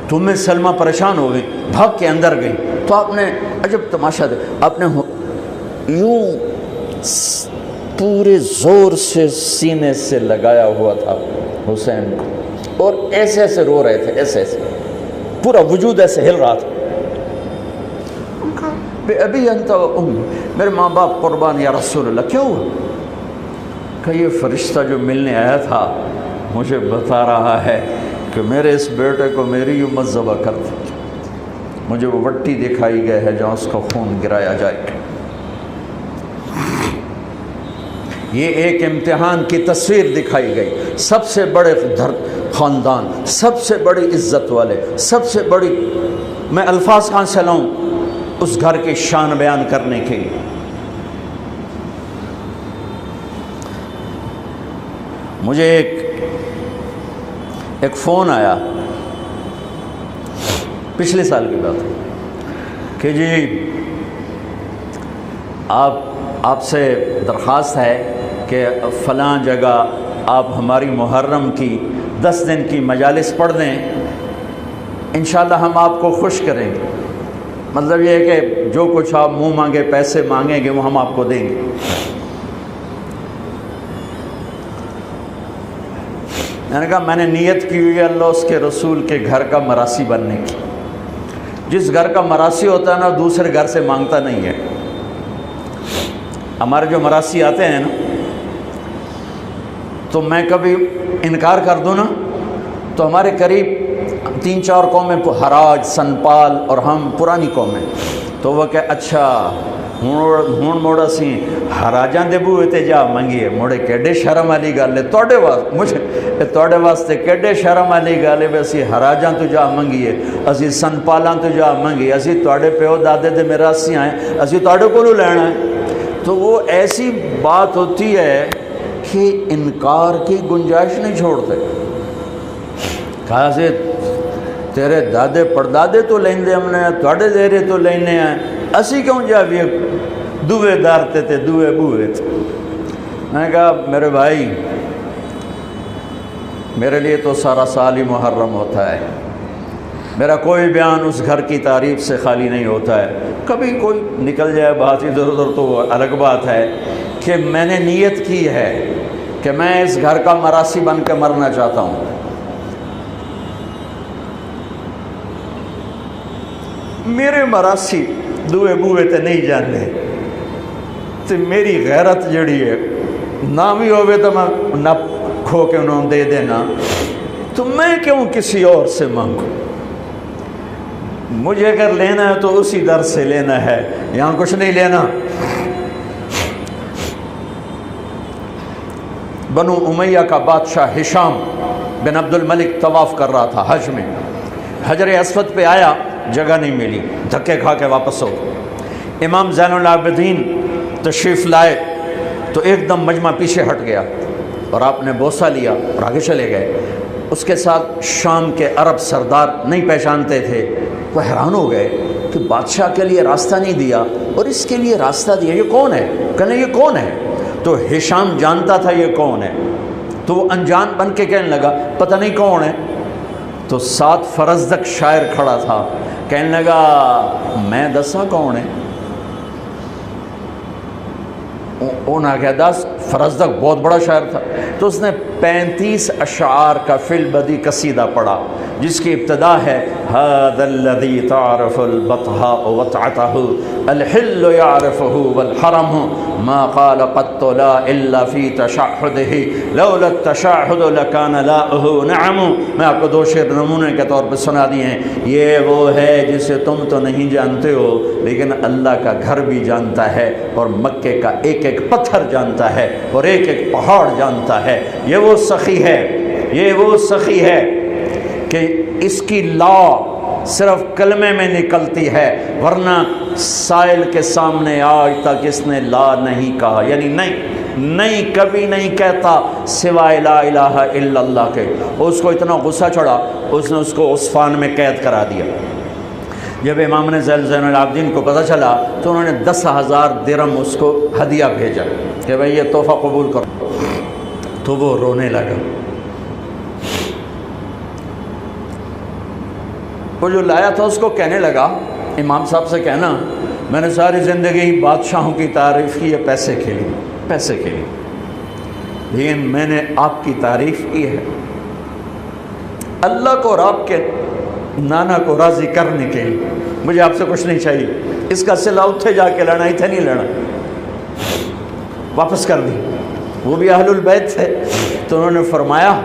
تو ام سلمہ پریشان ہو گئی، بھاگ کے اندر گئی، تو آپ نے عجب تماشا دے، آپ نے یوں پورے زور سے سینے سے لگایا ہوا تھا حسین کو، اور ایسے ایسے رو رہے تھے، ایسے ایسے پورا وجود ایسے ہل رہا تھا۔ بے ابی انت و امی، میرے ماں باپ قربان یا رسول اللہ۔ کیا ہوا؟ کہ یہ فرشتہ جو ملنے آیا تھا مجھے بتا رہا ہے کہ میرے اس بیٹے کو میری امت ذبح کر دی، مجھے وہ وٹی دکھائی گئے ہے جہاں اس کا خون گرایا جائے گا۔ یہ ایک امتحان کی تصویر دکھائی گئی، سب سے بڑے خاندان، سب سے بڑی عزت والے، سب سے بڑی، میں الفاظ کہاں سے لاؤں اس گھر کی شان بیان کرنے کے لیے۔ مجھے ایک فون آیا پچھلے سال کی بات کہ جی آپ سے درخواست ہے کہ فلاں جگہ آپ ہماری محرم کی 10 دن کی مجالس پڑھ دیں، انشاءاللہ ہم آپ کو خوش کریں گے۔ مطلب یہ ہے کہ جو کچھ آپ منہ مانگے پیسے مانگیں گے وہ ہم آپ کو دیں گے۔ میں نے کہا میں نے نیت کی ہوئی ہے اللہ اس کے رسول کے گھر کا مراسی بننے کی۔ جس گھر کا مراسی ہوتا ہے نا دوسرے گھر سے مانگتا نہیں ہے۔ ہمارے جو مراسی آتے ہیں نا تو میں کبھی انکار کر دوں نا تو ہمارے قریب 3-4 قومیں، حراج، سنپال اور ہم پرانی قومیں، تو وہ کہ اچھا ہوں موڑا سی حراجاں دے بوئے تے جا منگیے، موڑے کیڈے شرم والی گل ہے توڑے واسطے، مجھے توڑے واسطے کیڈے شرم والی گل ہے، اسی حراجاں تو جا منگیے، اسی سنپالاں تو جا منگیے، اسی توڑے پیو دادے دے میراسی آئیں، اسی توڑے کو لینا ہے۔ تو وہ ایسی بات ہوتی ہے کہ انکار کی گنجائش نہیں چھوڑتے۔ کہا سے تیرے دادے پردادے تو لیندے ہم نے، توڑے دیرے تو لینے ہیں، اسی کیوں جا بھی دوے دارتے تھے، دوے بوئے تھے۔ میں نے کہا میرے بھائی میرے لیے تو سارا سال ہی محرم ہوتا ہے، میرا کوئی بیان اس گھر کی تعریف سے خالی نہیں ہوتا ہے، کبھی کوئی نکل جائے بات ادھر ادھر تو وہ الگ بات ہے، کہ میں نے نیت کی ہے کہ میں اس گھر کا مراسی بن کے مرنا چاہتا ہوں۔ میرے مراسی دوے بوئے تے نہیں جانے تے میری غیرت جڑی ہے نہ بھی ہوئے تو میں نہ کھو کے انہوں دے دینا، تو میں کیوں کسی اور سے مانگوں؟ مجھے اگر لینا ہے تو اسی در سے لینا ہے، یہاں کچھ نہیں لینا۔ بنو امیہ کا بادشاہ ہشام بن عبد الملک طواف کر رہا تھا حج میں، حجر اسود پہ آیا، جگہ نہیں ملی، دھکے کھا کے واپس ہو۔ امام زین العابدین تشریف لائے تو ایک دم مجمع پیچھے ہٹ گیا اور آپ نے بوسہ لیا اور آگے چلے گئے۔ اس کے ساتھ شام کے عرب سردار نہیں پہچانتے تھے، وہ حیران ہو گئے کہ بادشاہ کے لیے راستہ نہیں دیا اور اس کے لیے راستہ دیا، یہ کون ہے؟ کہنے یہ کون ہے؟ تو ہشام جانتا تھا یہ کون ہے، تو وہ انجان بن کے کہنے لگا پتہ نہیں کون ہے۔ تو ساتھ فرزدق شاعر کھڑا تھا، کہنے لگا میں دسا کون ہے؟ انہوں نے کہا دس، فرزدق بہت بڑا شاعر تھا، تو اس نے 35 اشعار کا فی البدی قصیدہ پڑھا، جس کی ابتدا ہے هذا الذي تعرف البطحاء وطعته الحل يعرفه والحرم ما قال قط لا الا في تشهده لولا التشهد لكان لاؤه نعم۔ میں آپ کو دو شعر نمونے کے طور پہ سنا دیے ہیں۔ یہ وہ ہے جسے تم تو نہیں جانتے ہو لیکن اللہ کا گھر بھی جانتا ہے اور مکے کا ایک ایک پتھر جانتا ہے اور ایک ایک پہاڑ جانتا ہے۔ یہ وہ سخی ہے، یہ وہ سخی ہے کہ اس کی لا صرف کلمے میں نکلتی ہے، ورنہ سائل کے سامنے آج تک اس نے لا نہیں کہا، یعنی نہیں کبھی نہیں کہتا سوائے لا الہ الا اللہ کے۔ اس کو اتنا غصہ چڑھا، اس نے اس کو عصفان میں قید کرا دیا۔ جب امام نے زین العابدین کو پتہ چلا تو انہوں نے 10,000 درہم اس کو ہدیہ بھیجا کہ بھئی یہ تحفہ قبول کرو، تو وہ رونے لگا۔ وہ جو لایا تھا اس کو کہنے لگا، امام صاحب سے کہنا میں نے ساری زندگی بادشاہوں کی تعریف کی ہے پیسے کے لیے، لیکن میں نے آپ کی تعریف کی ہے اللہ کو اور آپ کے نانا کو راضی کرنے کے لیے، مجھے آپ سے کچھ نہیں چاہیے۔ اس کا صلہ اتھے جا کے لڑنا، اتھے نہیں لڑنا، واپس کر دی۔ وہ بھی اہل البیت تھے تو انہوں نے فرمایا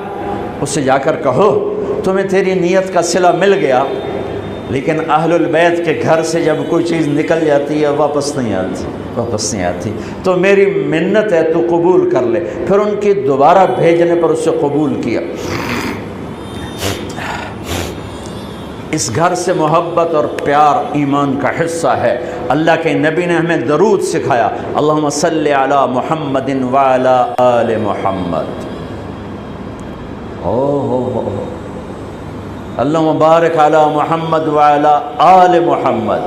اس سے جا کر کہو تمہیں تیری نیت کا صلہ مل گیا، لیکن اہل البیت کے گھر سے جب کوئی چیز نکل جاتی ہے واپس نہیں آتی، تو میری منت ہے تو قبول کر لے۔ پھر ان کی دوبارہ بھیجنے پر اس سے قبول کیا۔ اس گھر سے محبت اور پیار ایمان کا حصہ ہے۔ اللہ کے نبی نے ہمیں درود سکھایا، اللہم صلی علی محمد وعلی آل محمد، اللہم بارک علی محمد وعلی آل محمد۔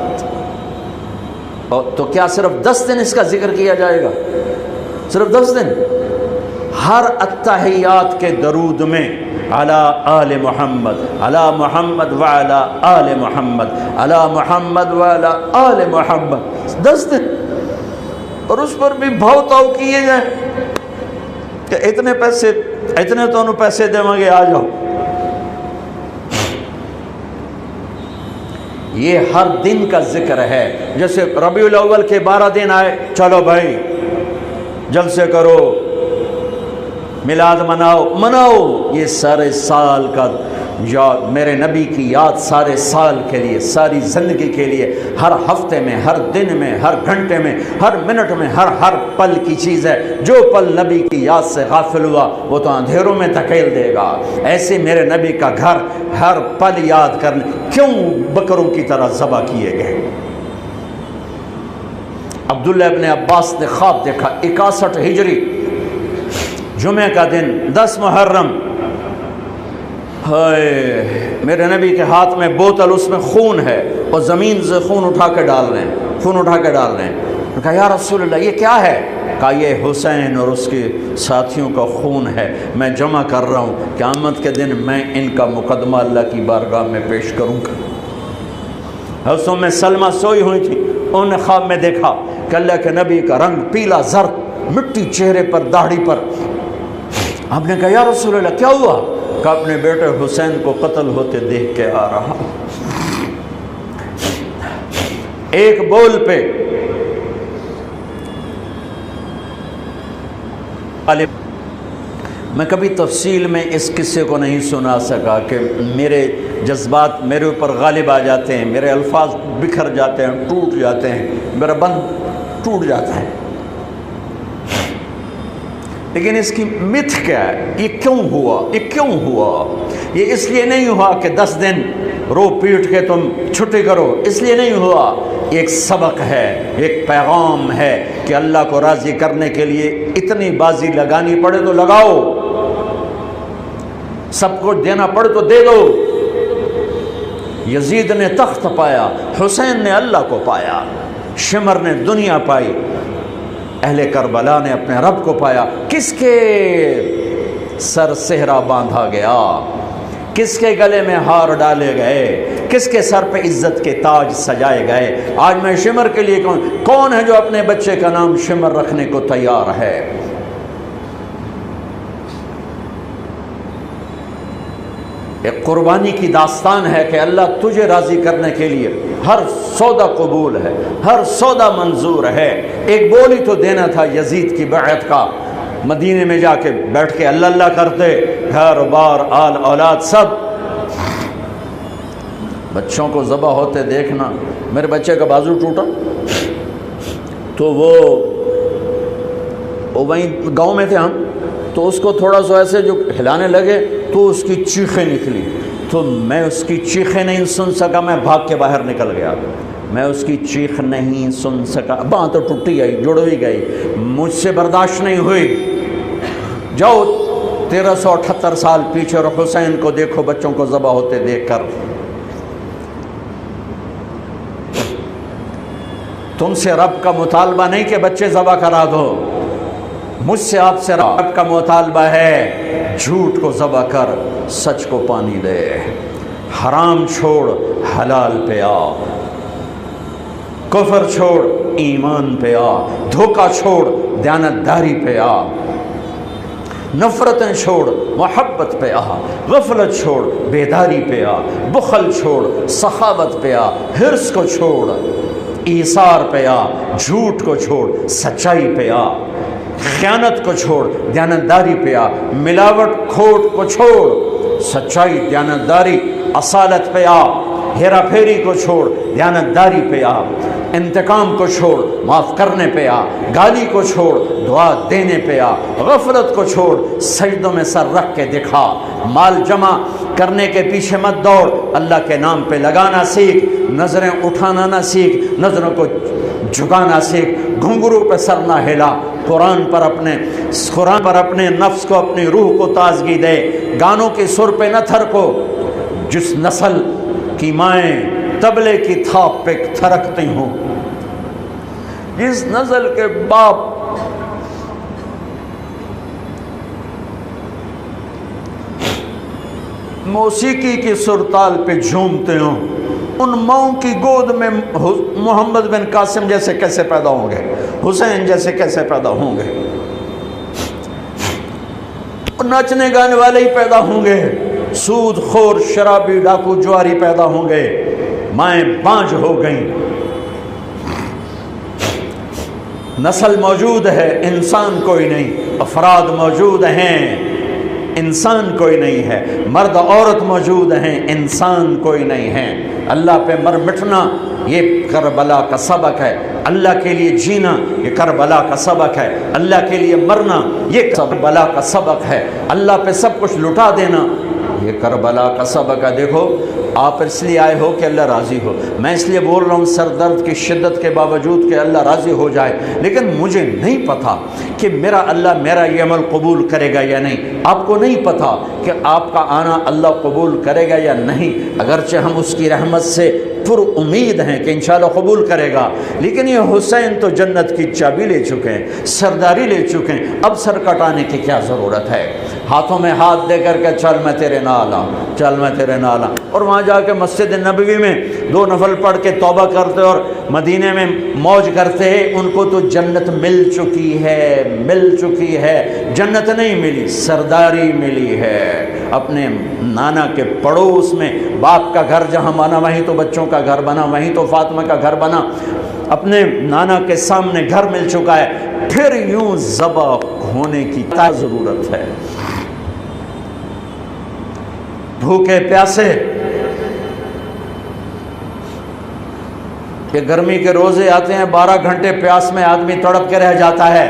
تو کیا صرف 10 دن اس کا ذکر کیا جائے گا؟ صرف 10 دن؟ ہر التحیات کے درود میں علی آل محمد، علی محمد وعلی آل محمد، علی محمد وعلی آل محمد، 10 دن۔ اور اس پر بھی بھاؤ تاؤ کیے جائیں کہ اتنے تو انہوں پیسے دیں گے، آ جاؤ۔ یہ ہر دن کا ذکر ہے۔ جیسے ربیع الاول کے 12 دن آئے، چلو بھائی جلسے کرو، میلاد مناؤ، یہ سارے سال کا یاد، میرے نبی کی یاد سارے سال کے لیے، ساری زندگی کے لیے، ہر ہفتے میں، ہر دن میں، ہر گھنٹے میں، ہر منٹ میں، ہر پل کی چیز ہے۔ جو پل نبی کی یاد سے غافل ہوا وہ تو اندھیروں میں دھکیل دے گا۔ ایسے میرے نبی کا گھر ہر پل یاد کرنے، کیوں بکروں کی طرح ذبح کیے گئے؟ عبداللہ ابن عباس نے خواب دیکھا، 61 ہجری جمعہ کا دن، 10 محرم، میرے نبی کے ہاتھ میں بوتل، اس میں خون ہے اور زمین سے خون اٹھا کے ڈال رہے ہیں۔ کہا یا رسول اللہ یہ کیا ہے؟ کہا یہ حسین اور اس کے ساتھیوں کا خون ہے، میں جمع کر رہا ہوں، قیامت کے دن میں ان کا مقدمہ اللہ کی بارگاہ میں پیش کروں گا۔ حضرت ام سلمہ سوئی ہوئی تھی، انہوں نے خواب میں دیکھا کہ اللہ کے نبی کا رنگ پیلا زرد، مٹی چہرے پر، داڑھی پر۔ آپ نے کہا یا رسول اللہ کیا ہوا؟ کہ اپنے بیٹے حسین کو قتل ہوتے دیکھ کے آ رہا۔ ایک بول پہ میں کبھی تفصیل میں اس قصے کو نہیں سنا سکا کہ میرے جذبات میرے اوپر غالب آ جاتے ہیں، میرے الفاظ بکھر جاتے ہیں، ٹوٹ جاتے ہیں، میرا بند ٹوٹ جاتا ہے۔ لیکن اس کی متھ کیا ہے؟ یہ کیوں ہوا؟ یہ کیوں ہوا؟ یہ اس لیے نہیں ہوا کہ 10 دن رو پیٹ کے تم چھٹی کرو، اس لیے نہیں ہوا۔ ایک سبق ہے، ایک پیغام ہے کہ اللہ کو راضی کرنے کے لیے اتنی بازی لگانی پڑے تو لگاؤ، سب کو دینا پڑے تو دے دو۔ یزید نے تخت پایا، حسین نے اللہ کو پایا، شمر نے دنیا پائی، اہل کربلا نے اپنے رب کو پایا۔ کس کے سر صحرا باندھا گیا؟ کس کے گلے میں ہار ڈالے گئے؟ کس کے سر پہ عزت کے تاج سجائے گئے؟ آج میں شمر کے لیے کون ہے جو اپنے بچے کا نام شمر رکھنے کو تیار ہے؟ ایک قربانی کی داستان ہے کہ اللہ تجھے راضی کرنے کے لیے ہر سودا قبول ہے، ہر سودا منظور ہے۔ ایک بول ہی تو دینا تھا یزید کی بیعت کا، مدینے میں جا کے بیٹھ کے اللہ اللہ کرتے، گھر بار آل اولاد سب۔ بچوں کو ذبح ہوتے دیکھنا، میرے بچے کا بازو ٹوٹا تو وہ وہیں گاؤں میں تھے ہم، تو اس کو تھوڑا سا ایسے جو ہلانے لگے تو اس کی چیخیں نکلی، تو میں اس کی چیخیں نہیں سن سکا، میں بھاگ کے باہر نکل گیا، میں اس کی چیخ نہیں سن سکا، باں تو ٹوٹی گئی، جڑ بھی گئی، مجھ سے برداشت نہیں ہوئی۔ جاؤ 1378 سال پیچھے اور حسین کو دیکھو بچوں کو ذبح ہوتے دیکھ کر۔ تم سے رب کا مطالبہ نہیں کہ بچے ذبح کرا دو، مجھ سے آپ سے رب کا مطالبہ ہے جھوٹ کو ذبح کر سچ کو پانی دے، حرام چھوڑ حلال پہ آ، کفر چھوڑ ایمان پہ آ، دھوکہ چھوڑ دیانتداری پہ آ، نفرتیں چھوڑ محبت پہ آ، غفلت چھوڑ بیداری پہ آ، بخل چھوڑ سخاوت پہ آ، حرص کو چھوڑ ایثار پہ آ، جھوٹ کو چھوڑ سچائی پہ آ، خیانت کو چھوڑ دیانتداری پہ آ، ملاوٹ کھوٹ کو چھوڑ سچائی دیانتداری اصالت پہ آ، ہیرا پھیری کو چھوڑ دیانتداری پہ آ، انتقام کو چھوڑ معاف کرنے پہ آ، گالی کو چھوڑ دعا دینے پہ آ، غفلت کو چھوڑ سجدوں میں سر رکھ کے دکھا، مال جمع کرنے کے پیچھے مت دوڑ، اللہ کے نام پہ لگانا سیکھ، نظریں اٹھانا نہ سیکھ، نظروں کو جھکانا سیکھ، گھنگرو پہ سر نہ ہلا، قرآن پر اپنے نفس کو اپنی روح کو تازگی دے، گانوں کے سر پہ نہ تھرکو، جس نسل کی مائیں تبلے کی تھاپ پہ تھرکتی ہوں، جس نسل کے باپ موسیقی کی سرتال پہ جھومتے ہوں، ان ماؤں کی گود میں محمد بن قاسم جیسے کیسے پیدا ہوں گے، حسین جیسے کیسے پیدا ہوں گے؟ ناچنے گانے والے ہی پیدا ہوں گے، سود خور شرابی ڈاکو جواری پیدا ہوں گے، مائیں بانجھ ہو گئیں۔ نسل موجود ہے، انسان کوئی نہیں، افراد موجود ہیں، انسان کوئی نہیں ہے، مرد عورت موجود ہیں، انسان کوئی نہیں ہے۔ اللہ پہ مر مٹنا یہ کربلا کا سبق ہے، اللہ کے لیے جینا یہ کربلا کا سبق ہے، اللہ کے لیے مرنا یہ کربلا کا سبق ہے، اللہ پہ سب کچھ لٹا دینا یہ کربلا کا سبق ہے۔ دیکھو آپ اس لیے آئے ہو کہ اللہ راضی ہو، میں اس لیے بول رہا ہوں سر درد کی شدت کے باوجود کہ اللہ راضی ہو جائے، لیکن مجھے نہیں پتا کہ میرا اللہ میرا یہ عمل قبول کرے گا یا نہیں، آپ کو نہیں پتا کہ آپ کا آنا اللہ قبول کرے گا یا نہیں، اگرچہ ہم اس کی رحمت سے پر امید ہیں کہ انشاءاللہ قبول کرے گا، لیکن یہ حسین تو جنت کی چابی لے چکے ہیں، سرداری لے چکے ہیں، اب سر کٹانے کی کیا ضرورت ہے؟ ہاتھوں میں ہاتھ دے کر کے چل میں تیرے نال ہوں، چل میں تیرے نال ہوں۔ اور وہاں جا کے مسجد نبوی میں 2 نفل پڑھ کے توبہ کرتے اور مدینے میں موج کرتے، ان کو تو جنت مل چکی ہے، مل چکی ہے۔ جنت نہیں ملی، سرداری ملی ہے۔ اپنے نانا کے پڑوس میں باپ کا گھر جہاں بنا وہیں تو بچوں کا گھر بنا، وہیں تو فاطمہ کا گھر بنا، اپنے نانا کے سامنے گھر مل چکا ہے، پھر یوں ذبح ہونے کی کیا ضرورت ہے؟ بھوکے پیاسے، کہ گرمی کے روزے آتے ہیں 12 گھنٹے پیاس میں آدمی تڑپ کے رہ جاتا ہے۔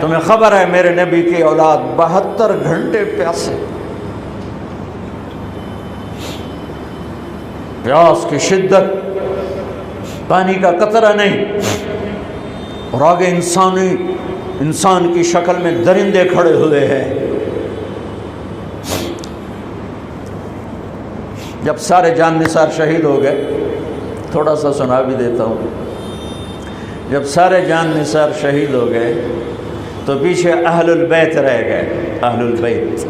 تمہیں خبر ہے میرے نبی کی اولاد 72 گھنٹے پیاسے، پیاس کی شدت، پانی کا قطرہ نہیں، اور آگے انسان کی شکل میں درندے کھڑے ہوئے ہیں۔ جب سارے جان نثار شہید ہو گئے، تھوڑا سا سنا بھی دیتا ہوں، جب سارے جان نثار شہید ہو گئے تو پیچھے اہل البیت رہ گئے، اہل البیت۔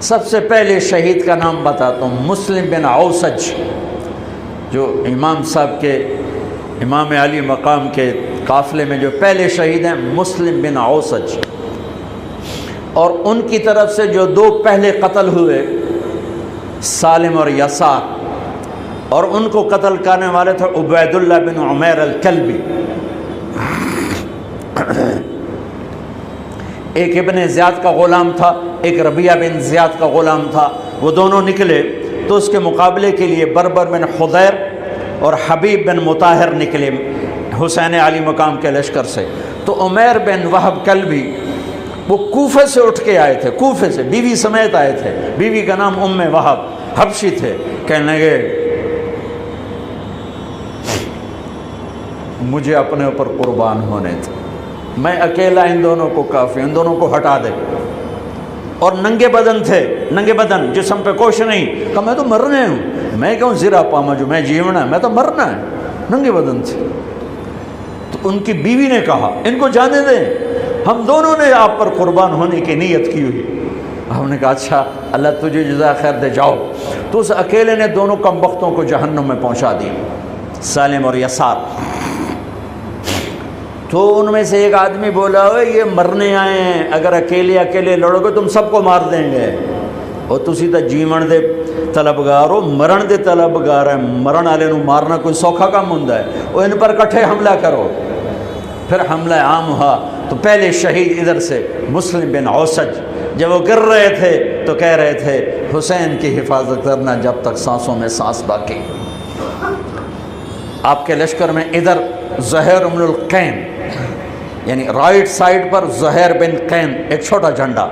سب سے پہلے شہید کا نام بتاتا ہوں، مسلم بن اوسج، جو امام صاحب کے، امام علی مقام کے قافلے میں جو پہلے شہید ہیں، مسلم بن اوسج۔ اور ان کی طرف سے جو 2 پہلے قتل ہوئے، سالم اور یسار، اور ان کو قتل کرنے والے تھے عبید اللہ بن عمیر الکلبی۔ ایک ابن زیاد کا غلام تھا، ایک ربیعہ بن زیاد کا غلام تھا۔ وہ دونوں نکلے تو اس کے مقابلے کے لیے بربر بن خضیر اور حبیب بن مطاہر نکلے حسین علی مقام کے لشکر سے۔ تو عمیر بن وہب کلبی وہ کوفے سے اٹھ کے آئے تھے، کوفے سے بیوی سمیت آئے تھے، بیوی کا نام ام وہب، حبشی تھے۔ کہنے لگے مجھے اپنے اوپر قربان ہونے تھے، میں اکیلا ان دونوں کو کافی، ان دونوں کو ہٹا دے۔ اور ننگے بدن تھے، ننگے بدن، جسم پہ کچھ نہیں۔ کہا میں تو مرنے ہوں، میں کیوں زیرہ پاما جو میں جیونا ہے، میں تو مرنا ہے۔ ننگے بدن تھے۔ تو ان کی بیوی نے کہا ان کو جانے دیں، ہم دونوں نے آپ پر قربان ہونے کی نیت کی ہوئی۔ ہم نے کہا اچھا اللہ تجھے جزا خیر دے، جاؤ۔ تو اس اکیلے نے دونوں کمبختوں کو جہنم میں پہنچا دیا، سالم اور یسار۔ تو ان میں سے ایک آدمی بولا ہوئے یہ مرنے آئے ہیں، اگر اکیلے اکیلے لڑو گے تم سب کو مار دیں گے، اور تسی تو جیون دے طلبگار ہو، مرن دے طلبگار ہیں، مرن والے نو مارنا کوئی سوکھا کام ہوندا ہے، وہ ان پر کٹھے حملہ کرو۔ پھر حملہ عام ہوا تو پہلے شہید ادھر سے مسلم بن اوسج، جب وہ گر رہے تھے تو کہہ رہے تھے حسین کی حفاظت کرنا جب تک سانسوں میں سانس باقی۔ آپ کے لشکر میں ادھر زہیر بن القین، یعنی رائٹ سائڈ پر زہیر بن قین ایک چھوٹا جھنڈا،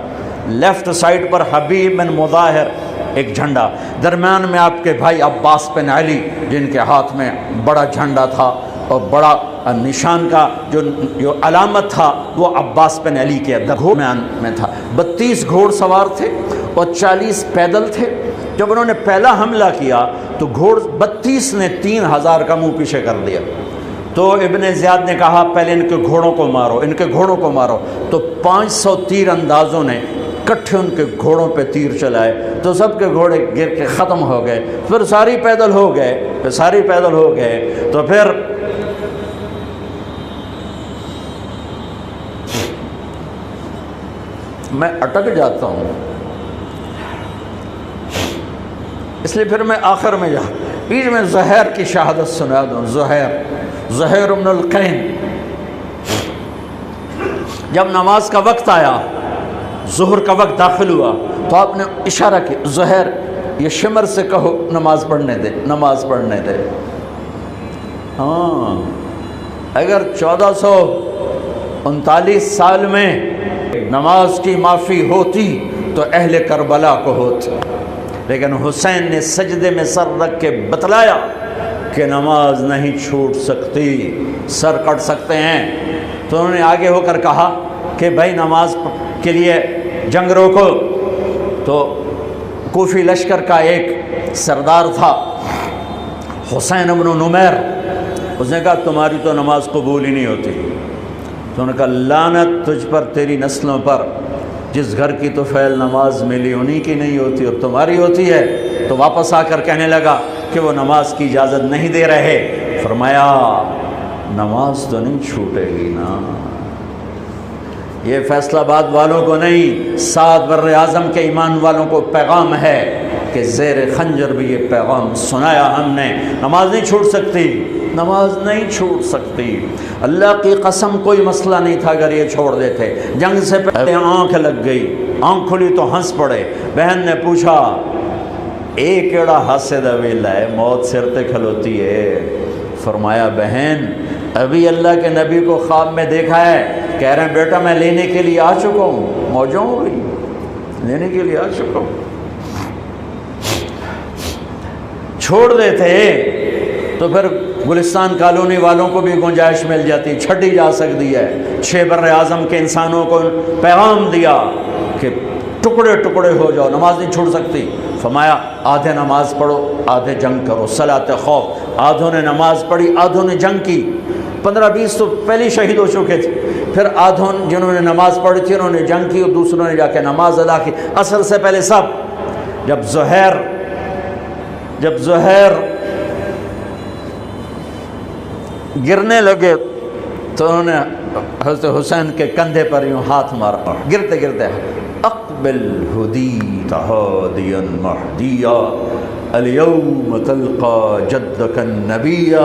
لیفٹ سائڈ پر حبیب بن مظاہر ایک جھنڈا، درمیان میں آپ کے بھائی عباس بن علی جن کے ہاتھ میں بڑا جھنڈا تھا، اور بڑا نشان کا جو علامت تھا وہ عباس بن علی کے درمیان میں تھا۔ 32 گھوڑ سوار تھے اور 40 پیدل تھے۔ جب انہوں نے پہلا حملہ کیا تو گھوڑ 32 نے 3000 کا منہ پیچھے کر دیا۔ تو ابن زیاد نے کہا پہلے ان کے گھوڑوں کو مارو، ان کے گھوڑوں کو مارو۔ تو 500 تیر اندازوں نے کٹھے ان کے گھوڑوں پہ تیر چلائے تو سب کے گھوڑے گر کے ختم ہو گئے۔ پھر ساری پیدل ہو گئے، تو پھر میں اٹک جاتا ہوں، اس لیے پھر میں آخر میں بیچ میں زہیر کی شہادت سنا دوں۔ زہیر بن القین، جب نماز کا وقت آیا، ظہر کا وقت داخل ہوا تو آپ نے اشارہ کیا زہیر یہ شمر سے کہو نماز پڑھنے دے۔ ہاں اگر 1439 سال میں نماز کی معافی ہوتی تو اہل کربلا کو ہوتی، لیکن حسین نے سجدے میں سر رکھ کے بتلایا کہ نماز نہیں چھوٹ سکتی، سر کٹ سکتے ہیں۔ تو انہوں نے آگے ہو کر کہا کہ بھائی نماز کے لیے جنگ روکو۔ تو کوفی لشکر کا ایک سردار تھا حسین بن نمیر، اس نے کہا تمہاری تو نماز قبول ہی نہیں ہوتی۔ تو انہوں نے کہا لعنت تجھ پر، تیری نسلوں پر، جس گھر کی تو فعل نماز ملی انہی کی نہیں ہوتی اور تمہاری ہوتی ہے، تو واپس آ کر کہنے لگا کہ وہ نماز کی اجازت نہیں دے رہے۔ فرمایا نماز تو نہیں چھوٹے گی نا، یہ فیصل آباد والوں کو نہیں، 7 بر اعظم کے ایمان والوں کو پیغام ہے کہ زیر خنجر بھی یہ پیغام سنایا ہم نے، نماز نہیں چھوٹ سکتی، نماز نہیں چھوٹ سکتی۔ اللہ کی قسم کوئی مسئلہ نہیں تھا اگر یہ چھوڑ دیتے۔ جنگ سے پہلے آنکھ لگ گئی، آنکھ کھلی تو ہنس پڑے۔ بہن نے پوچھا اے کیڑا ہاسے دا ویلا ہے، موت سر تے کھلوتی ہے۔ فرمایا بہن ابھی اللہ کے نبی کو خواب میں دیکھا ہے، کہہ رہے ہیں بیٹا میں لینے کے لیے آ چکا ہوں، موجوں ہو گئی، لینے کے لیے آ چکا ہوں۔ چھوڑ دیتے تو پھر گلستان کالونی والوں کو بھی گنجائش مل جاتی، چھٹی جا سکتی ہے۔ 6 بر اعظم کے انسانوں کو پیغام دیا کہ ٹکڑے ٹکڑے ہو جاؤ، نماز نہیں چھوڑ سکتی۔ فرمایا آدھے نماز پڑھو آدھے جنگ کرو، صلاۃ خوف۔ آدھوں نے نماز پڑھی آدھوں نے جنگ کی، 15-20 تو پہلے شہید ہو چکے تھے، پھر آدھوں جنہوں نے نماز پڑھی تھی انہوں نے جنگ کی اور دوسروں نے جا کے نماز ادا کی۔ عصر سے پہلے سب۔ جب زہیر گرنے لگے تو انہوں نے حضرت حسین کے کندھے پر یوں ہاتھ مارا، گرتے گرتے اقبل ہدیت ہادیا مہدیا اليوم تلقى جدك النبي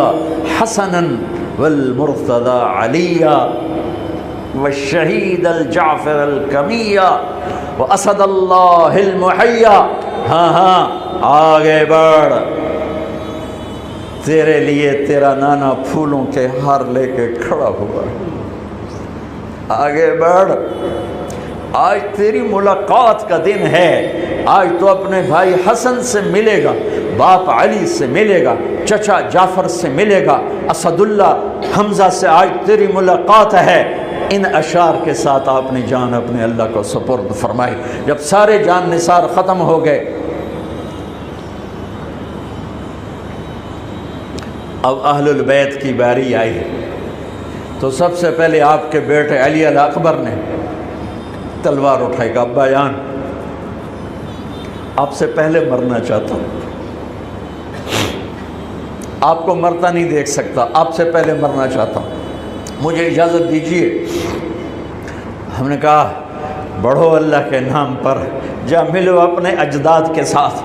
حسنا والمرتضى عليا والشهيد الجعفر الكمية واسد الله المحيا۔ ہاں آگے بڑھ، تیرے لیے تیرا نانا پھولوں کے ہار لے کے کھڑا ہوا، آگے بڑھ، آج تیری ملاقات کا دن ہے، آج تو اپنے بھائی حسن سے ملے گا، باپ علی سے ملے گا، چچا جعفر سے ملے گا، اسد اللہ حمزہ سے آج تیری ملاقات ہے۔ ان اشعار کے ساتھ آپ نے جان اپنے اللہ کو سپرد فرمائی۔ جب سارے جان نثار ختم ہو گئے، اب اہل البیت کی باری آئی تو سب سے پہلے آپ کے بیٹے علی الاکبر نے تلوار اٹھائی کہ ابا جان آپ سے پہلے مرنا چاہتا ہوں، آپ کو مرتا نہیں دیکھ سکتا، آپ سے پہلے مرنا چاہتا ہوں، مجھے اجازت دیجیے۔ ہم نے کہا بڑھو اللہ کے نام پر، جا ملو اپنے اجداد کے ساتھ۔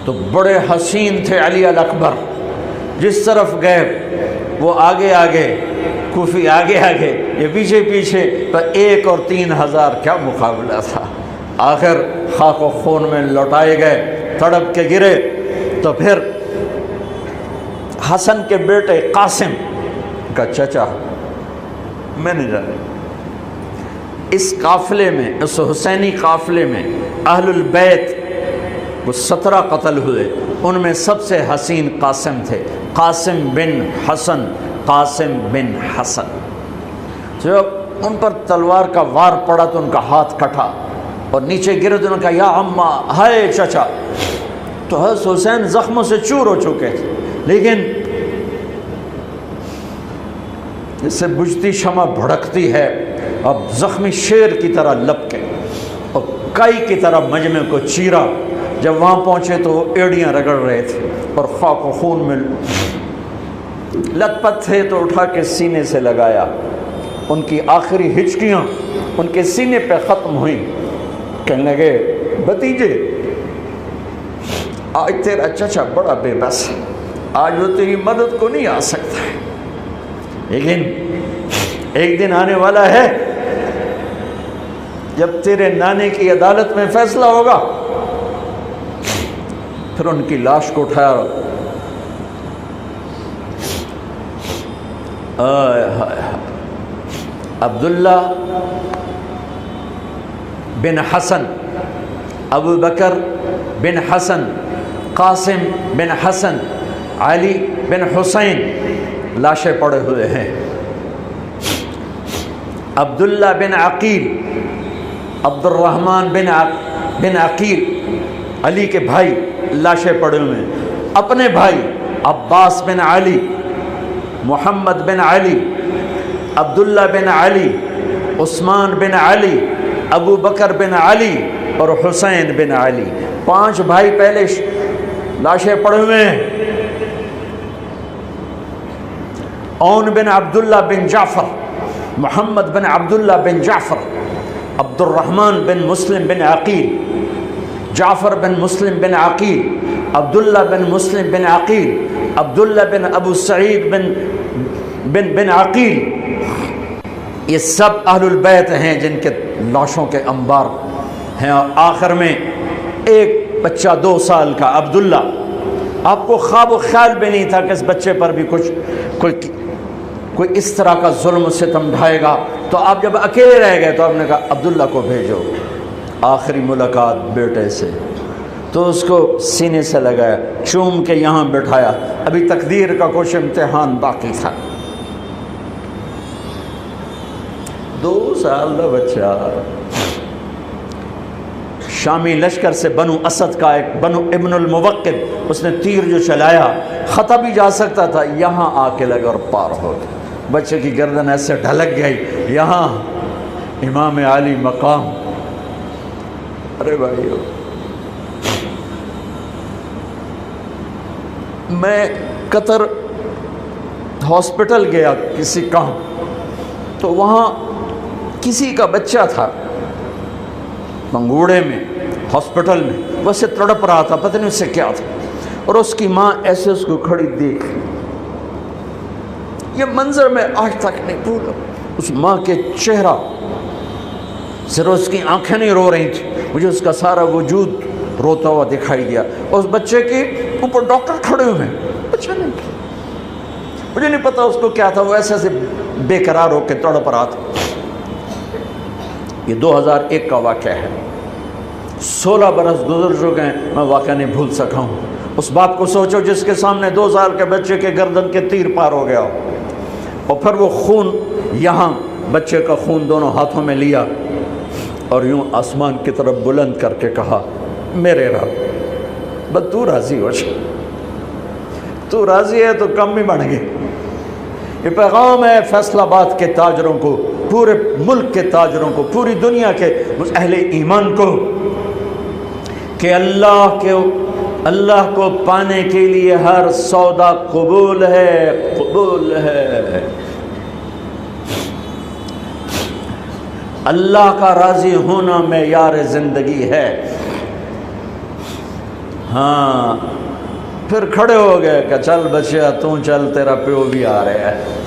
تو بڑے حسین تھے علی الاکبر، جس طرف گئے وہ آگے آگے، کوفی آگے آگے، یہ پیچھے پیچھے، تو 1 اور 3000 کیا مقابلہ تھا۔ آخر خاک و خون میں لوٹائے گئے، تڑپ کے گرے۔ تو پھر حسن کے بیٹے قاسم کا چچا، میں نہیں جانا، اس قافلے میں، اس حسینی قافلے میں اہل البیت وہ 17 قتل ہوئے، ان میں سب سے حسین قاسم تھے، قاسم بن حسن، قاسم بن حسن۔ جب ان پر تلوار کا وار پڑا تو ان کا ہاتھ کٹا اور نیچے گرے تو انہوں نے کہا یا اماں، ہائے چچا۔ تو حضرت حسین زخموں سے چور ہو چکے تھے، لیکن اس سے بجھتی شمع بھڑکتی ہے، اب زخمی شیر کی طرح لپکے اور کائی کی طرح مجمع کو چیرا۔ جب وہاں پہنچے تو وہ ایڑیاں رگڑ رہے تھے اور خاک و خون میں لت پت تھے، تو اٹھا کے سینے سے لگایا، ان کی آخری ہچکیاں ان کے سینے پہ ختم ہوئیں۔ کہنے لگے بھتیجے آج تیرا چچا بڑا بے بس ہے، آج وہ تیری مدد کو نہیں آ سکتا ہے، لیکن ایک دن آنے والا ہے جب تیرے نانے کی عدالت میں فیصلہ ہوگا۔ پھر ان کی لاش کو اٹھایا، عبداللہ بن حسن، ابو بکر بن حسن، قاسم بن حسن، علی بن حسین لاشیں پڑے ہوئے ہیں۔ عبداللہ بن عقیل، عبد الرحمن بن عقیل، علی کے بھائی لاشیں پڑے ہوئے ہیں۔ اپنے بھائی عباس بن علی، محمد بن علی، عبداللہ بن علی، عثمان بن علی، ابو بکر بن علی اور حسین بن علی، 5 بھائی پہلے لاشیں پڑے ہوئے ہیں۔ اون بن عبداللہ بن جعفر، محمد بن عبداللہ بن جعفر، عبد الرحمن بن مسلم بن عقیل، جعفر بن مسلم بن عقیل، عبداللہ بن مسلم بن عقیل، عبداللہ بن ابو سعید بن عقیل، یہ سب اہل البیت ہیں جن کے لاشوں کے انبار ہیں۔ اور آخر میں ایک بچہ 2 سال کا عبداللہ، آپ کو خواب و خیال بھی نہیں تھا کہ اس بچے پر بھی کوئی اس طرح کا ظلم و ستم ڈھائے گا، تو آپ جب اکیلے رہ گئے تو آپ نے کہا عبداللہ کو بھیجو۔ آخری ملاقات بیٹے سے، تو اس کو سینے سے لگایا، چوم کے یہاں بٹھایا، ابھی تقدیر کا کچھ امتحان باقی تھا۔ 2 سال کا بچہ شامی لشکر سے بنو اسد کا ایک بنو ابن الموقد، اس نے تیر جو چلایا خطا بھی جا سکتا تھا، یہاں آ کے لگا اور پار ہو گیا، بچے کی گردن ایسے ڈھلک گئی، یہاں امام علی مقام۔ ارے بھائیو، میں قطر ہاسپٹل گیا کسی کام، تو وہاں کسی کا بچہ تھا منگوڑے میں ہاسپٹل میں، وہ سے تڑپ رہا تھا، پتہ نہیں اس سے کیا تھا، اور اس کی ماں ایسے اس کو کھڑی دیکھ، یہ منظر میں آج تک نہیں بھولا۔ اس ماں کے چہرہ، صرف اس کی آنکھیں نہیں رو رہی تھی، مجھے اس کا سارا وجود روتا ہوا دکھائی دیا۔ اس بچے کے اوپر ڈاکٹر کھڑے ہوئے ہیں، بچہ نہیں، مجھے نہیں پتا اس کو کیا تھا، وہ ایسے ایسے بے قرار ہو کے تڑپ رہا تھا۔ یہ 2001 کا واقعہ ہے، 16 برس گزر چکے ہیں، میں واقعہ نہیں بھول سکا ہوں۔ اس باپ کو سوچو جس کے سامنے 2 سال کے بچے کے گردن کے تیر پار ہو گیا، اور پھر وہ خون، یہاں بچے کا خون دونوں ہاتھوں میں لیا اور یوں آسمان کی طرف بلند کر کے کہا، میرے رب بس تو راضی ہو جا، تو راضی ہے تو کم بھی بڑھ گئے۔ یہ پیغام ہے فیصل آباد کے تاجروں کو، پورے ملک کے تاجروں کو، پوری دنیا کے اہل ایمان کو، کہ اللہ کو پانے کے لیے ہر سودا قبول ہے، قبول ہے۔ اللہ کا راضی ہونا معیار زندگی ہے۔ ہاں، پھر کھڑے ہو گئے کہ چل بچیا تو چل، تیرا پیو بھی آ رہا ہے۔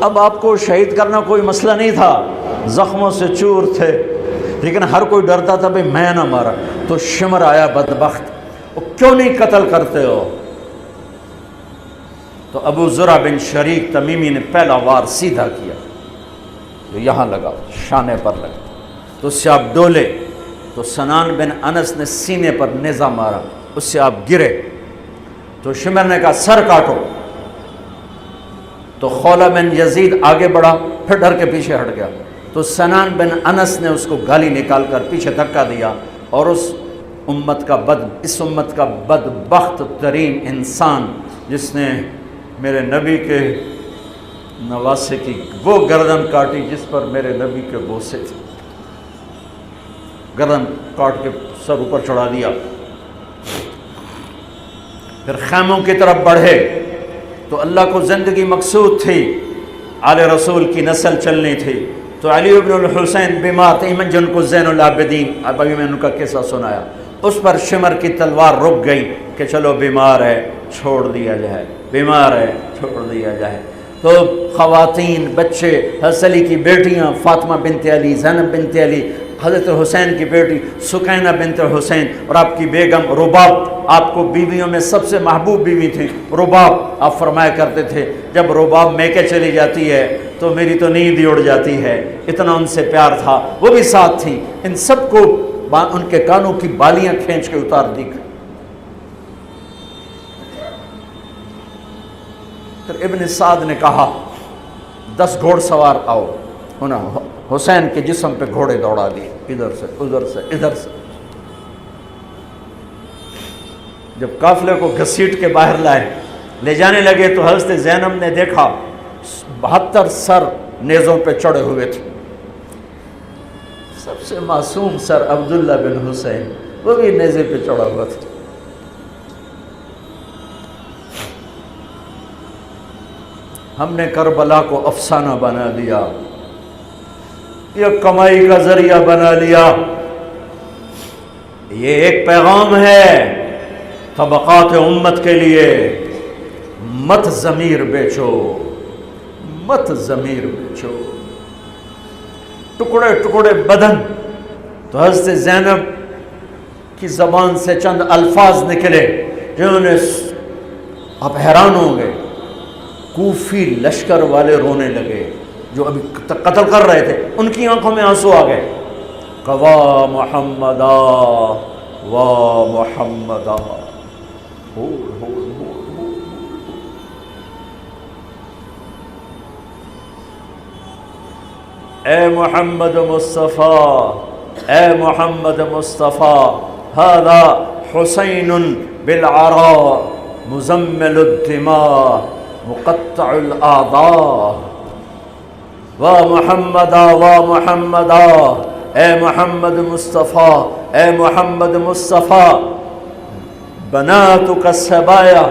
اب آپ کو شہید کرنا کوئی مسئلہ نہیں تھا، زخموں سے چور تھے، لیکن ہر کوئی ڈرتا تھا بھئی میں نہ مارا۔ تو شمر آیا بدبخت، وہ کیوں نہیں قتل کرتے ہو؟ تو ابو زرع بن شریک تمیمی نے پہلا وار سیدھا کیا، جو یہاں لگا، شانے پر لگا، تو اس سے آپ ڈولے، تو سنان بن انس نے سینے پر نیزہ مارا، اس سے آپ گرے، تو شمر نے کہا سر کاٹو، تو خولہ بن یزید آگے بڑھا، پھر ڈر کے پیچھے ہٹ گیا، تو سنان بن انس نے اس کو گالی نکال کر پیچھے دھکا دیا، اور اس امت کا بدبخت ترین انسان جس نے میرے نبی کے نواسے کی وہ گردن کاٹی جس پر میرے نبی کے بوسے تھے، گردن کاٹ کے سر اوپر چڑھا دیا۔ پھر خیموں کی طرف بڑھے، تو اللہ کو زندگی مقصود تھی، آل رسول کی نسل چلنی تھی، تو علی ابن الحسین بیمار تھے، جن کو زین العابدین، ابھی میں نے ان کا قصہ سنایا، اس پر شمر کی تلوار رک گئی کہ چلو بیمار ہے چھوڑ دیا جائے، بیمار ہے چھوڑ دیا جائے۔ تو خواتین، بچے، حضرت علی کی بیٹیاں فاطمہ بنت علی، زینب بنت علی، حضرت حسین کی بیٹی سکینہ بنت حسین، اور آپ کی بیگم رباب، آپ کو بیویوں میں سب سے محبوب بیوی تھی رباب۔ آپ فرمایا کرتے تھے جب رباب میکے چلی جاتی ہے تو میری تو نیند ہی اڑ جاتی ہے، اتنا ان سے پیار تھا، وہ بھی ساتھ تھی۔ ان سب کو ان کے کانوں کی بالیاں کھینچ کے اتار دی۔ پھر ابن سعد نے کہا 10 گھوڑ سوار آؤ، انہوں نے حسین کے جسم پہ گھوڑے دوڑا دیے، ادھر سے ادھر سے ادھر سے۔ جب قافلے کو گھسیٹ کے باہر لائے، لے جانے لگے، تو حضرت زینب نے دیکھا 72 سر نیزوں پہ چڑھے ہوئے تھے. سب سے معصوم سر عبداللہ بن حسین وہ بھی نیزے پہ چڑھا ہوا تھا. ہم نے کربلا کو افسانہ بنا دیا, یہ کمائی کا ذریعہ بنا لیا. یہ ایک پیغام ہے طبقات امت کے لیے, مت ضمیر بیچو, مت ضمیر بیچو. ٹکڑے ٹکڑے بدن. تو حضرت زینب کی زبان سے چند الفاظ نکلے جنہوں نے, آپ حیران ہوں گے, کوفی لشکر والے رونے لگے جو ابھی قتل کر رہے تھے, ان کی آنکھوں میں آنسو آ گئے. وا محمدا وا محمدا. اے محمد مصطفیٰ, اے محمد مصطفیٰ, هذا حسین بالعراء مزمل الدماء مقطع الاعضاء. وا محمدا وا محمدا, اے محمد مصطفیٰ, اے محمد مصطفیٰ, بناتک السبایا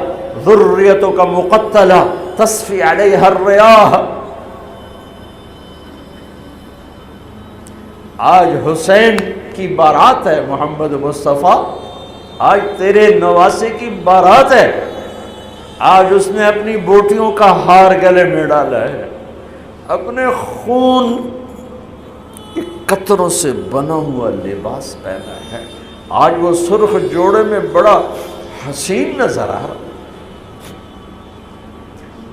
ذریتک مقتلہ تصفی علیہا الریاح. آج حسین کی بارات ہے محمد مصطفیٰ, آج تیرے نواسے کی بارات ہے. آج اس نے اپنی بوٹیوں کا ہار گلے میں ڈالا ہے, اپنے خون کے قطروں سے بنا ہوا لباس پہنا ہے. آج وہ سرخ جوڑے میں بڑا حسین نظر آ رہا,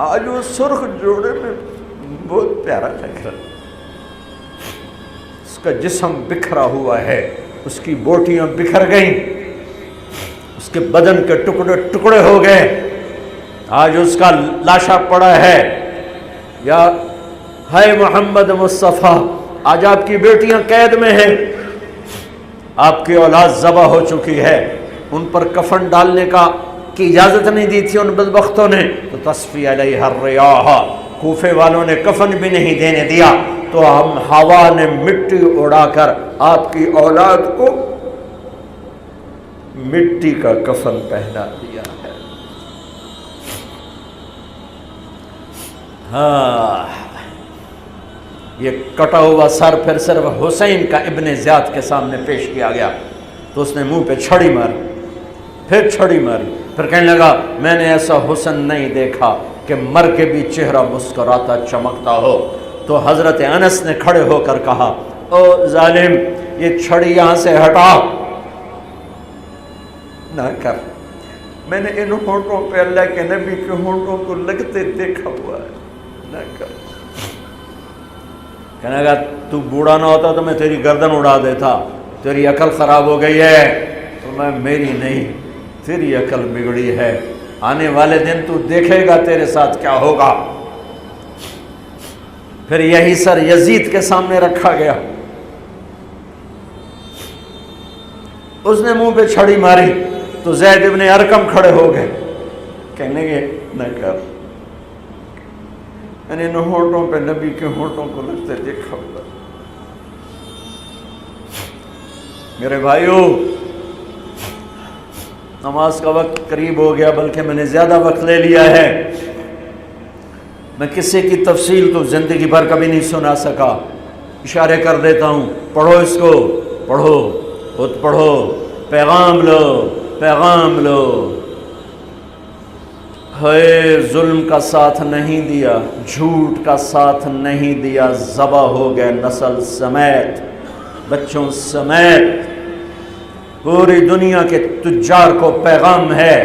آج وہ سرخ جوڑے میں بہت پیارا لگ رہا. اس کا جسم بکھرا ہوا ہے, اس کی بوٹیاں بکھر گئیں, اس کے بدن کے ٹکڑے ٹکڑے ہو گئے. آج اس کا لاشا پڑا ہے. یا ہے محمد مصطفیٰ, آج آپ کی بیٹیاں قید میں ہیں, آپ کی اولاد ذبح ہو چکی ہے, ان پر کفن ڈالنے کی اجازت نہیں دی تھی ان بدبختوں نے, تو تصفی علیہ الریاح, کوفے والوں نے کفن بھی نہیں دینے دیا, تو ہم ہوا نے مٹی اڑا کر آپ کی اولاد کو مٹی کا کفن پہنا دیا ہے. ہاں, یہ کٹا ہوا سر پھر صرف حسین کا ابن زیاد کے سامنے پیش کیا گیا, تو اس نے منہ پہ چھڑی ماری, پھر چھڑی ماری, پھر کہنے لگا میں نے ایسا حسن نہیں دیکھا کہ مر کے بھی چہرہ مسکراتا چمکتا ہو. تو حضرت انس نے کھڑے ہو کر کہا, او ظالم, یہ چھڑی یہاں سے ہٹا, نہ کر. میں نے ان ہونٹوں پہ اللہ کے نبی کے ہونٹوں کو لگتے دیکھا ہوا ہے, نہ کر. کہنے لگا تو بوڑھا نہ ہوتا تو میں تیری گردن اڑا دیتا, تیری عقل خراب ہو گئی ہے. تو میں میری نہیں, تیری عقل بگڑی ہے, آنے والے دن تو دیکھے گا تیرے ساتھ کیا ہوگا. پھر یہی سر یزید کے سامنے رکھا گیا, اس نے منہ پہ چھڑی ماری, تو زید ابن ارقم کھڑے ہو گئے, کہنے گے نہ کر. میں نے ان ہونٹوں پہ نبی کے ہونٹوں کو لگتے دیکھا ہوگا. میرے بھائیو, نماز کا وقت قریب ہو گیا, بلکہ میں نے زیادہ وقت لے لیا ہے. میں کسی کی تفصیل تو زندگی بھر کبھی نہیں سنا سکا, اشارے کر دیتا ہوں. پڑھو اس کو, پڑھو, خود پڑھو, پیغام لو, پیغام لو. ہے ظلم کا ساتھ نہیں دیا, جھوٹ کا ساتھ نہیں دیا, ذبح ہو گئے نسل سمیت, بچوں سمیت. پوری دنیا کے تجار کو پیغام ہے,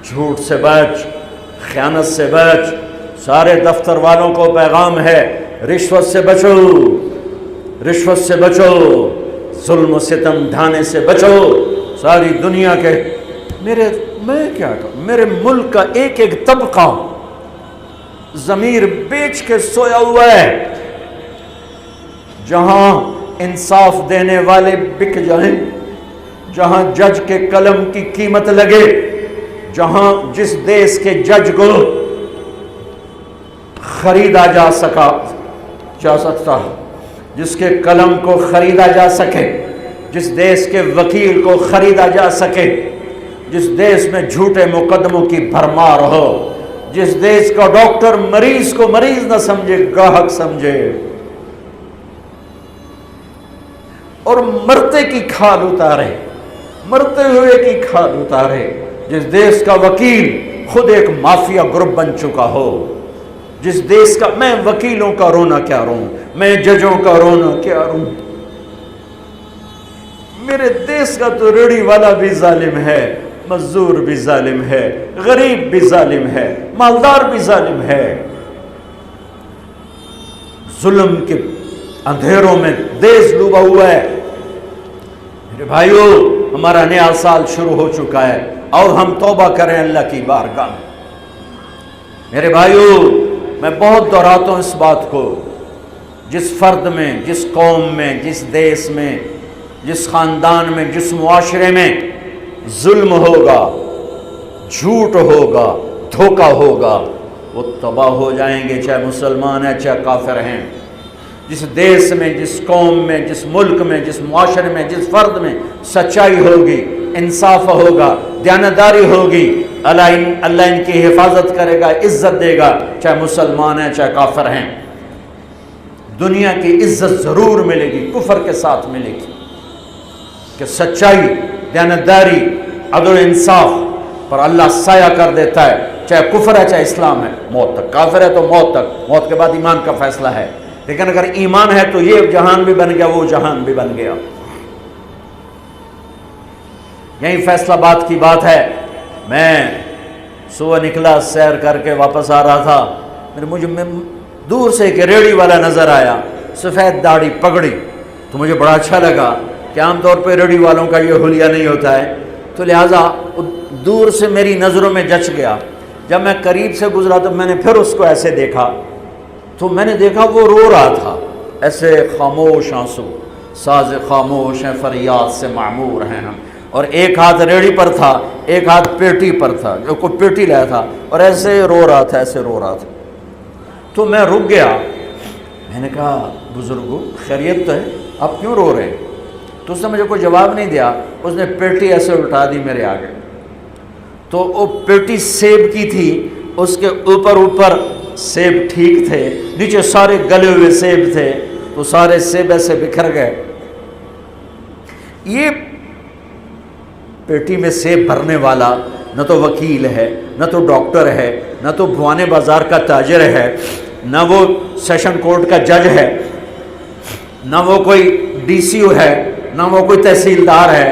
جھوٹ سے بچ, خیانت سے بچ. سارے دفتر والوں کو پیغام ہے, رشوت سے بچو, رشوت سے بچو, ظلم و ستم ڈھانے سے بچو. ساری دنیا کے میں کیا کہوں, میرے ملک کا ایک ایک طبقہ ضمیر بیچ کے سویا ہوا ہے. جہاں انصاف دینے والے بک جائیں, جہاں جج کے قلم کی قیمت لگے, جہاں جس دیش کے جج کو خریدا جا سکتا، جس کے قلم کو خریدا جا سکے، جس دیش کے وکیل کو خریدا جا سکے، جس دیش میں جھوٹے مقدموں کی بھرمار ہو، جس دیش کا ڈاکٹر مریض کو مریض نہ سمجھے، گاہک سمجھے، اور مرتے کی کھال اتارے، مرتے ہوئے کی کھال اتارے، جس دیش کا وکیل خود ایک مافیا گروپ بن چکا ہو، جس دیش کا، میں وکیلوں کا رونا کیا روں، میں ججوں کا رونا کیا روں، میرے دیش کا تو ریڑھی والا بھی ظالم ہے، مزدور بھی ظالم ہے، غریب بھی ظالم ہے، مالدار بھی ظالم ہے، ظلم کے اندھیروں میں دیش ڈوبا ہوا ہے۔ میرے بھائیو، ہمارا نیا سال شروع ہو چکا ہے اور ہم توبہ کریں اللہ کی بارگاہ میں۔ میرے بھائیو، میں بہت دہراتا ہوں اس بات کو، جس فرد میں، جس قوم میں، جس دیش میں، جس خاندان میں، جس معاشرے میں ظلم ہوگا، جھوٹ ہوگا، دھوکہ ہوگا، وہ تباہ ہو جائیں گے، چاہے مسلمان ہیں چاہے کافر ہیں۔ جس دیش میں، جس قوم میں، جس ملک میں، جس معاشرے میں، جس فرد میں سچائی ہوگی، انصاف ہوگا، دیانتداری ہوگی، اللہ ان کی حفاظت کرے گا، عزت دے گا، چاہے مسلمان ہیں چاہے کافر ہیں۔ دنیا کی عزت ضرور ملے گی، کفر کے ساتھ ملے گی، کہ سچائی، دیانتداری، عدل و انصاف پر اللہ سایہ کر دیتا ہے، چاہے کفر ہے چاہے اسلام ہے، موت تک۔ کافر ہے تو موت تک، موت کے بعد ایمان کا فیصلہ ہے، لیکن اگر ایمان ہے تو یہ جہان بھی بن گیا، وہ جہان بھی بن گیا۔ یہی فیصلہ بات کی بات ہے۔ میں صبح نکلا، سیر کر کے واپس آ رہا تھا، مجھے دور سے ایک ریڑھی والا نظر آیا، سفید داڑھی، پگڑی، تو مجھے بڑا اچھا لگا کہ عام طور پہ ریڑھی والوں کا یہ حلیہ نہیں ہوتا ہے، تو لہٰذا دور سے میری نظروں میں جچ گیا۔ جب میں قریب سے گزرا تو میں نے پھر اس کو ایسے دیکھا، تو میں نے دیکھا وہ رو رہا تھا، ایسے خاموش آنسو، ساز خاموش ہیں فریاد سے معمور ہیں ہم، اور ایک ہاتھ ریڑھی پر تھا، ایک ہاتھ پیٹی پر تھا، جو کوئی پیٹی لایا تھا، اور ایسے رو رہا تھا، ایسے رو رہا تھا۔ تو میں رک گیا، میں نے کہا بزرگو خیریت تو ہے، آپ کیوں رو رہے ہیں؟ تو اس نے مجھے کوئی جواب نہیں دیا، اس نے پیٹی ایسے اٹھا دی میرے آگے، تو وہ پیٹی سیب کی تھی، اس کے اوپر سیب ٹھیک تھے، نیچے سارے گلے ہوئے سیب تھے، تو سارے سیب ایسے بکھر گئے۔ یہ پیٹی میں سیب بھرنے والا نہ تو وکیل ہے، نہ تو ڈاکٹر ہے، نہ تو بھوانے بازار کا تاجر ہے، نہ وہ سیشن کورٹ کا جج ہے، نہ وہ کوئی ڈی سی او ہے، نہ وہ کوئی تحصیلدار ہے،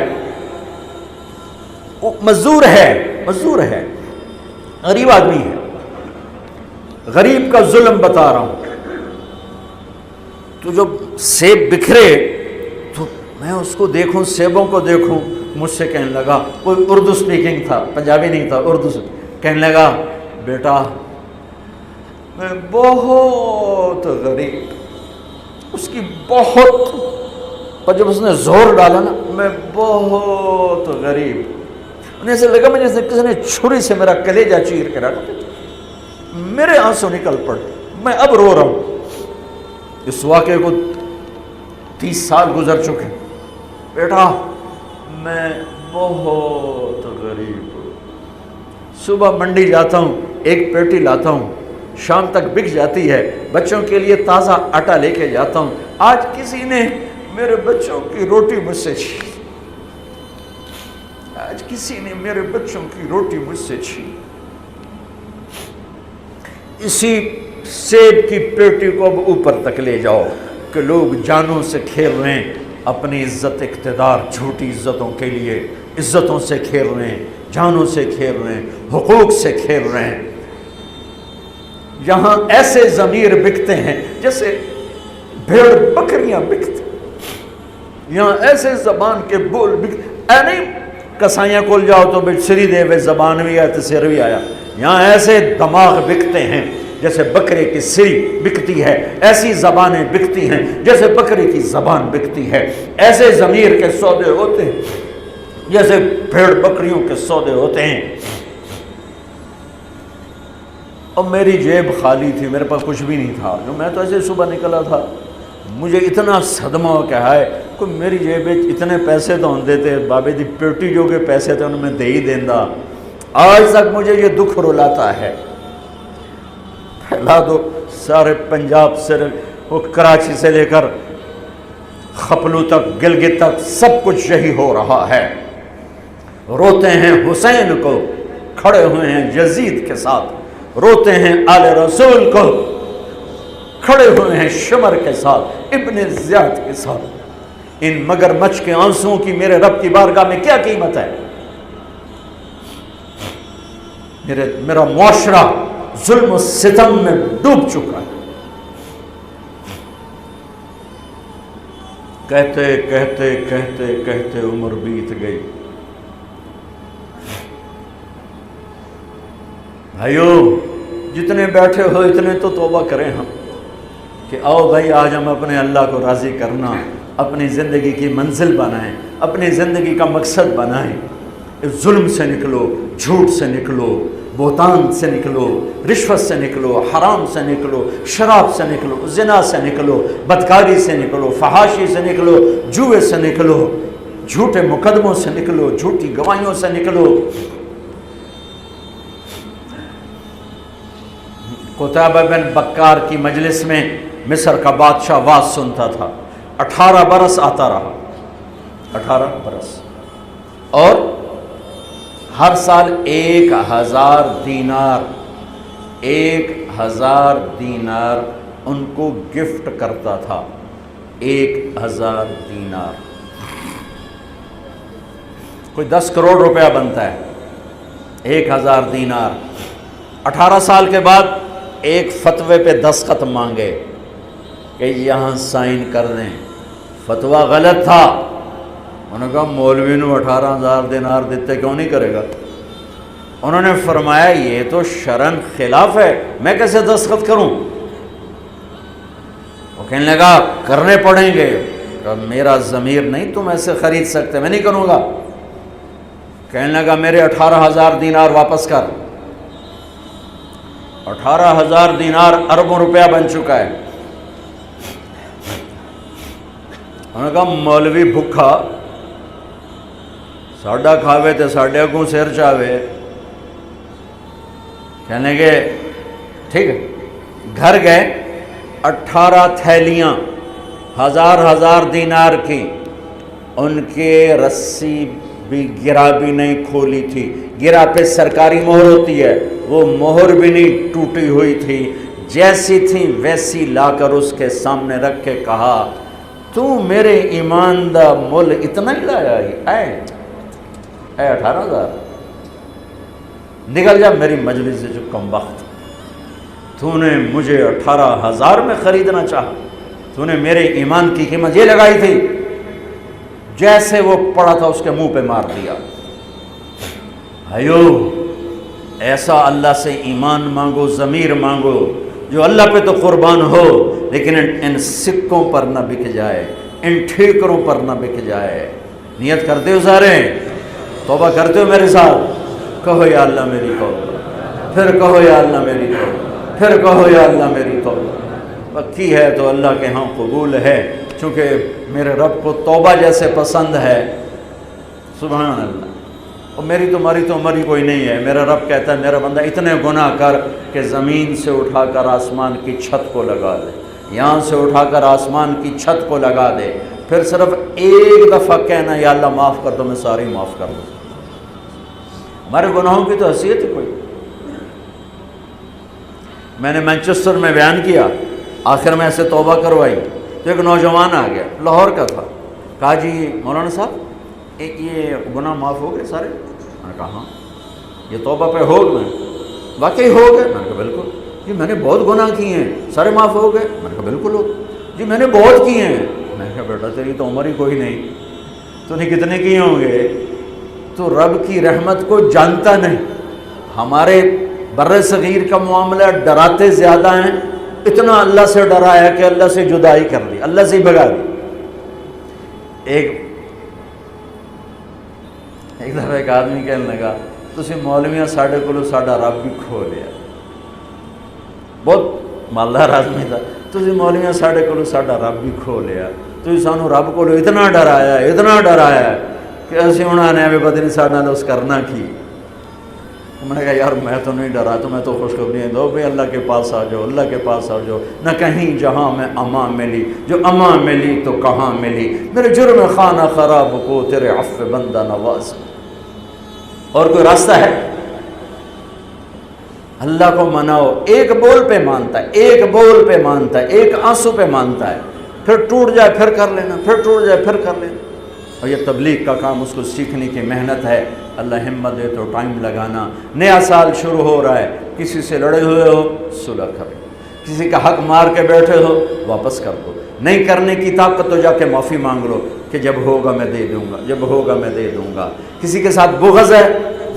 وہ مزدور ہے، غریب آدمی ہے۔ غریب کا ظلم بتا رہا ہوں۔ تو جب سیب بکھرے تو میں اس کو دیکھوں، سیبوں کو دیکھوں، مجھ سے کہنے لگا، کوئی اردو سپیکنگ تھا، پنجابی نہیں تھا، اردو سے کہنے لگا، بیٹا میں بہت غریب، اس کی بہت، پر جب اس نے زور ڈالا نا، میں بہت غریب، انہیں ایسے لگا مجھے کسی نے چھری سے میرا کلیجہ چیر کے رکھ دیا، میرے آنسو نکل پڑے، میں اب رو رہا ہوں۔ اس واقعے کو 30 سال گزر چکے۔ بیٹا میں بہت غریب ہوں، صبح منڈی جاتا ہوں، ایک پیٹی لاتا ہوں، شام تک بک جاتی ہے، بچوں کے لیے تازہ آٹا لے کے جاتا ہوں، آج کسی نے میرے بچوں کی روٹی مجھ سے چھین، آج کسی نے میرے بچوں کی روٹی مجھ سے چھین۔ اسی سیب کی پیٹی کو اب اوپر تک لے جاؤ کہ لوگ جانوں سے کھیل رہے ہیں، اپنی عزت اقتدار جھوٹی عزتوں کے لیے عزتوں سے کھیل رہے ہیں، جانوں سے کھیل رہے ہیں، حقوق سے کھیل رہے ہیں۔ یہاں ایسے ضمیر بکتے ہیں جیسے بھیڑ بکریاں بکتے، یہاں ایسے زبان کے بول بکتے، اے نہیں کسائیاں کول جاؤ تو سری دے وے زبان بھی آیا تو سر بھی آیا، یہاں ایسے دماغ بکتے ہیں جیسے بکرے کی سری بکتی ہے، ایسی زبانیں بکتی ہیں جیسے بکرے کی زبان بکتی ہے، ایسے ضمیر کے سودے ہوتے ہیں جیسے بھیڑ بکریوں کے سودے ہوتے ہیں۔ اور میری جیب خالی تھی، میرے پاس کچھ بھی نہیں تھا، جو میں تو ایسے صبح نکلا تھا، مجھے اتنا صدمہ ہو کہ ہائے کوئی میری جیب اتنے پیسے تو ہوں دیتے، بابے دی پیٹی جو کہ پیسے تھے انہوں میں دے ہی دینا، آج تک مجھے یہ دکھ رلاتا ہے۔ پھیلا دو سارے پنجاب سے، وہ کراچی سے لے کر خپلو تک، گلگت تک، سب کچھ یہی ہو رہا ہے۔ روتے ہیں حسین کو، کھڑے ہوئے ہیں یزید کے ساتھ، روتے ہیں آل رسول کو، کھڑے ہوئے ہیں شمر کے ساتھ، ابن زیاد کے ساتھ۔ ان مگر مچھ کے آنسوں کی میرے رب کی بارگاہ میں کیا قیمت ہے؟ میرا معاشرہ ظلم و ستم میں ڈوب چکا ہے۔ کہتے کہتے کہتے کہتے عمر بیت گئی۔ بھائیو جتنے بیٹھے ہو اتنے تو توبہ کریں ہم، کہ آؤ بھائی آج ہم اپنے اللہ کو راضی کرنا، اپنی زندگی کی منزل بنائیں، اپنی زندگی کا مقصد بنائیں۔ ظلم سے نکلو، جھوٹ سے نکلو، بہتان سے نکلو، رشوت سے نکلو، حرام سے نکلو، شراب سے نکلو، زنا سے نکلو، بدکاری سے نکلو، فحاشی سے نکلو، جوئے سے نکلو، جھوٹے مقدموں سے نکلو، جھوٹی گواہیوں سے نکلو۔ قتیبہ بن بکار کی مجلس میں مصر کا بادشاہ واز سنتا تھا، 18 برس آتا رہا، 18 برس، اور ہر سال 1000 دینار، 1000 دینار ان کو گفٹ کرتا تھا، 1000 دینار، کوئی 10 کروڑ روپیہ بنتا ہے، 1000 دینار۔ 18 سال کے بعد ایک فتوے پہ دستخط مانگے کہ یہاں سائن کر دیں، فتویٰ غلط تھا۔ انہوں نے کہا مولوی نو 18,000 دینار دیتے کیوں نہیں کرے گا؟ انہوں نے فرمایا یہ تو شرعاً خلاف ہے، میں کیسے دستخط کروں؟ وہ کہنے لگا کرنے پڑیں گے۔ کہا میرا ضمیر نہیں تم ایسے خرید سکتے، میں نہیں کروں گا۔ کہنے لگا میرے 18,000 دینار واپس کر۔ 18,000 دینار اربوں روپیہ بن چکا ہے۔ انہوں نے کہا مولوی بھکھا ساڈا کھاوے تے ساڈے اگوں سر چاوے۔ کہنے گے ٹھیک ہے، گھر گئے، 18 تھیلیاں 1000 دینار کی، ان کے رسی بھی گرا بھی نہیں کھولی تھی، گرا پہ سرکاری مہر ہوتی ہے، وہ مہر بھی نہیں ٹوٹی ہوئی تھی، جیسی تھی ویسی لا کر اس کے سامنے رکھ کے کہا تو میرے ایمان دا مول اتنا ہی لایا اے 18,000، نکل جا میری مجلس سے جو کم وقت، تو نے مجھے 18,000 میں خریدنا چاہا، تو نے میرے ایمان کی قیمت یہ لگائی تھی۔ جیسے وہ پڑا تھا اس کے منہ پہ مار دیا۔ بھائیو ایسا اللہ سے ایمان مانگو، ضمیر مانگو جو اللہ پہ تو قربان ہو، لیکن ان سکوں پر نہ بک جائے، ان ٹھیکروں پر نہ بک جائے۔ نیت کرتے ہو سارے؟ توبہ کرتے ہو میرے ساتھ؟ کہو یا اللہ میری توبہ، پھر کہو یا اللہ میری توبہ، پھر کہو یا اللہ میری توبہ۔ پکی ہے تو اللہ کے ہاں قبول ہے، چونکہ میرے رب کو توبہ جیسے پسند ہے، سبحان اللہ۔ اور میری تمہاری تو عمر ہی کوئی نہیں ہے۔ میرا رب کہتا ہے میرا بندہ اتنے گناہ کر کہ زمین سے اٹھا کر آسمان کی چھت کو لگا دے، یہاں سے اٹھا کر آسمان کی چھت کو لگا دے، پھر صرف ایک دفعہ کہنا یا اللہ معاف کر دو، میں ساری معاف کر دوں۔ ہمارے گناہوں کی تو حیثیت ہی کوئی۔ میں نے مینچسٹر میں بیان کیا، آخر میں ایسے توبہ کروائی تو ایک نوجوان آ گیا، لاہور کا تھا، کہا جی مولانا صاحب یہ گناہ معاف ہو گئے سارے؟ میں نے کہا ہاں۔ یہ توبہ پہ ہو گئے؟ واقعی ہو گئے؟ میں نے کہا بالکل۔ جی میں نے بہت گناہ کیے ہیں، سارے معاف ہو گئے؟ میں نے کہا بالکل ہو گئے۔ جی میں نے بہت کیے ہیں۔ میں نے کہا بیٹا تیری تو عمر ہی کوئی نہیں، تو نے کتنے کیے ہوں گے؟ تو رب کی رحمت کو جانتا نہیں۔ ہمارے بر صغیر کا معاملہ ڈراتے زیادہ ہیں، اتنا اللہ سے ڈرا ہے کہ اللہ سے جدائی کر لی، اللہ سے ہی بھگا دی۔ ایک دفعہ ایک آدمی کہنے لگا تسی مولویاں ساڈے کولوں ساڈا رب بھی کھو لیا۔ ਬਹੁਤ ਮਾਲਦਾਰ ਆਦਮੀ ਦਾ, ਤੁਸੀਂ ਮੌਲੀਆਂ ਸਾਡੇ ਕੋਲੋਂ ਸਾਡਾ ਰੱਬ ਹੀ ਖੋ ਲਿਆ, ਤੁਸੀਂ ਸਾਨੂੰ ਰੱਬ ਕੋਲੋਂ ਇਤਨਾ ਡਰਾਇਆ کہ اسی ہونا نے ہمیں پتہ نہیں سارا اس کرنا کی. میں نے کہا یار میں تو نہیں ڈرا, تمہیں تو خوشخبریاں دو بھائی اللہ کے پاس آ جاؤ, اللہ کے پاس آ جاؤ. نہ کہیں جہاں میں امان ملی, جو امان ملی تو کہاں ملی, میرے جرم خانہ خراب کو تیرے عفو بندہ نواز. اور کوئی راستہ ہے؟ اللہ کو مناؤ, ایک بول پہ مانتا ہے, ایک بول پہ مانتا ہے, ایک آنسو پہ مانتا ہے, پھر ٹوٹ جائے پھر کر لینا, پھر ٹوٹ جائے پھر کر لینا. اور یہ تبلیغ کا کام, اس کو سیکھنے کی محنت ہے. اللہ ہمت دے تو ٹائم لگانا. نیا سال شروع ہو رہا ہے, کسی سے لڑے ہوئے ہو صلح کرو, کسی کا حق مار کے بیٹھے ہو واپس کر دو, نہیں کرنے کی طاقت تو جا کے معافی مانگ لو کہ جب ہوگا میں دے دوں گا, جب ہوگا میں دے دوں گا. کسی کے ساتھ بغض ہے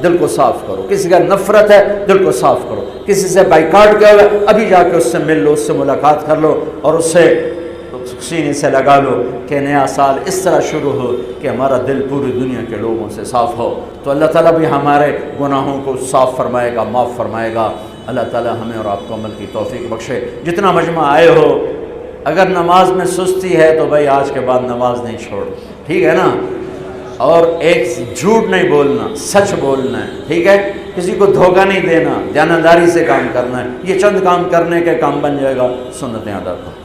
دل کو صاف کرو, کسی کا نفرت ہے دل کو صاف کرو, کسی سے بائیکاٹ کیا ہوا ابھی جا کے اس سے مل لو, اس سے ملاقات کر لو اور اس سے سینے سے لگا لو کہ نیا سال اس طرح شروع ہو کہ ہمارا دل پوری دنیا کے لوگوں سے صاف ہو. تو اللہ تعالیٰ بھی ہمارے گناہوں کو صاف فرمائے گا, معاف فرمائے گا. اللہ تعالیٰ ہمیں اور آپ کو عمل کی توفیق بخشے. جتنا مجمع آئے ہو, اگر نماز میں سستی ہے تو بھائی آج کے بعد نماز نہیں چھوڑ, ٹھیک ہے نا. اور ایک جھوٹ نہیں بولنا, سچ بولنا ہے, ٹھیک ہے. کسی کو دھوکہ نہیں دینا, دیانتداری سے کام کرنا ہے. یہ چند کام کرنے کے کام بن جائے گا, سنتیں ادا کرو.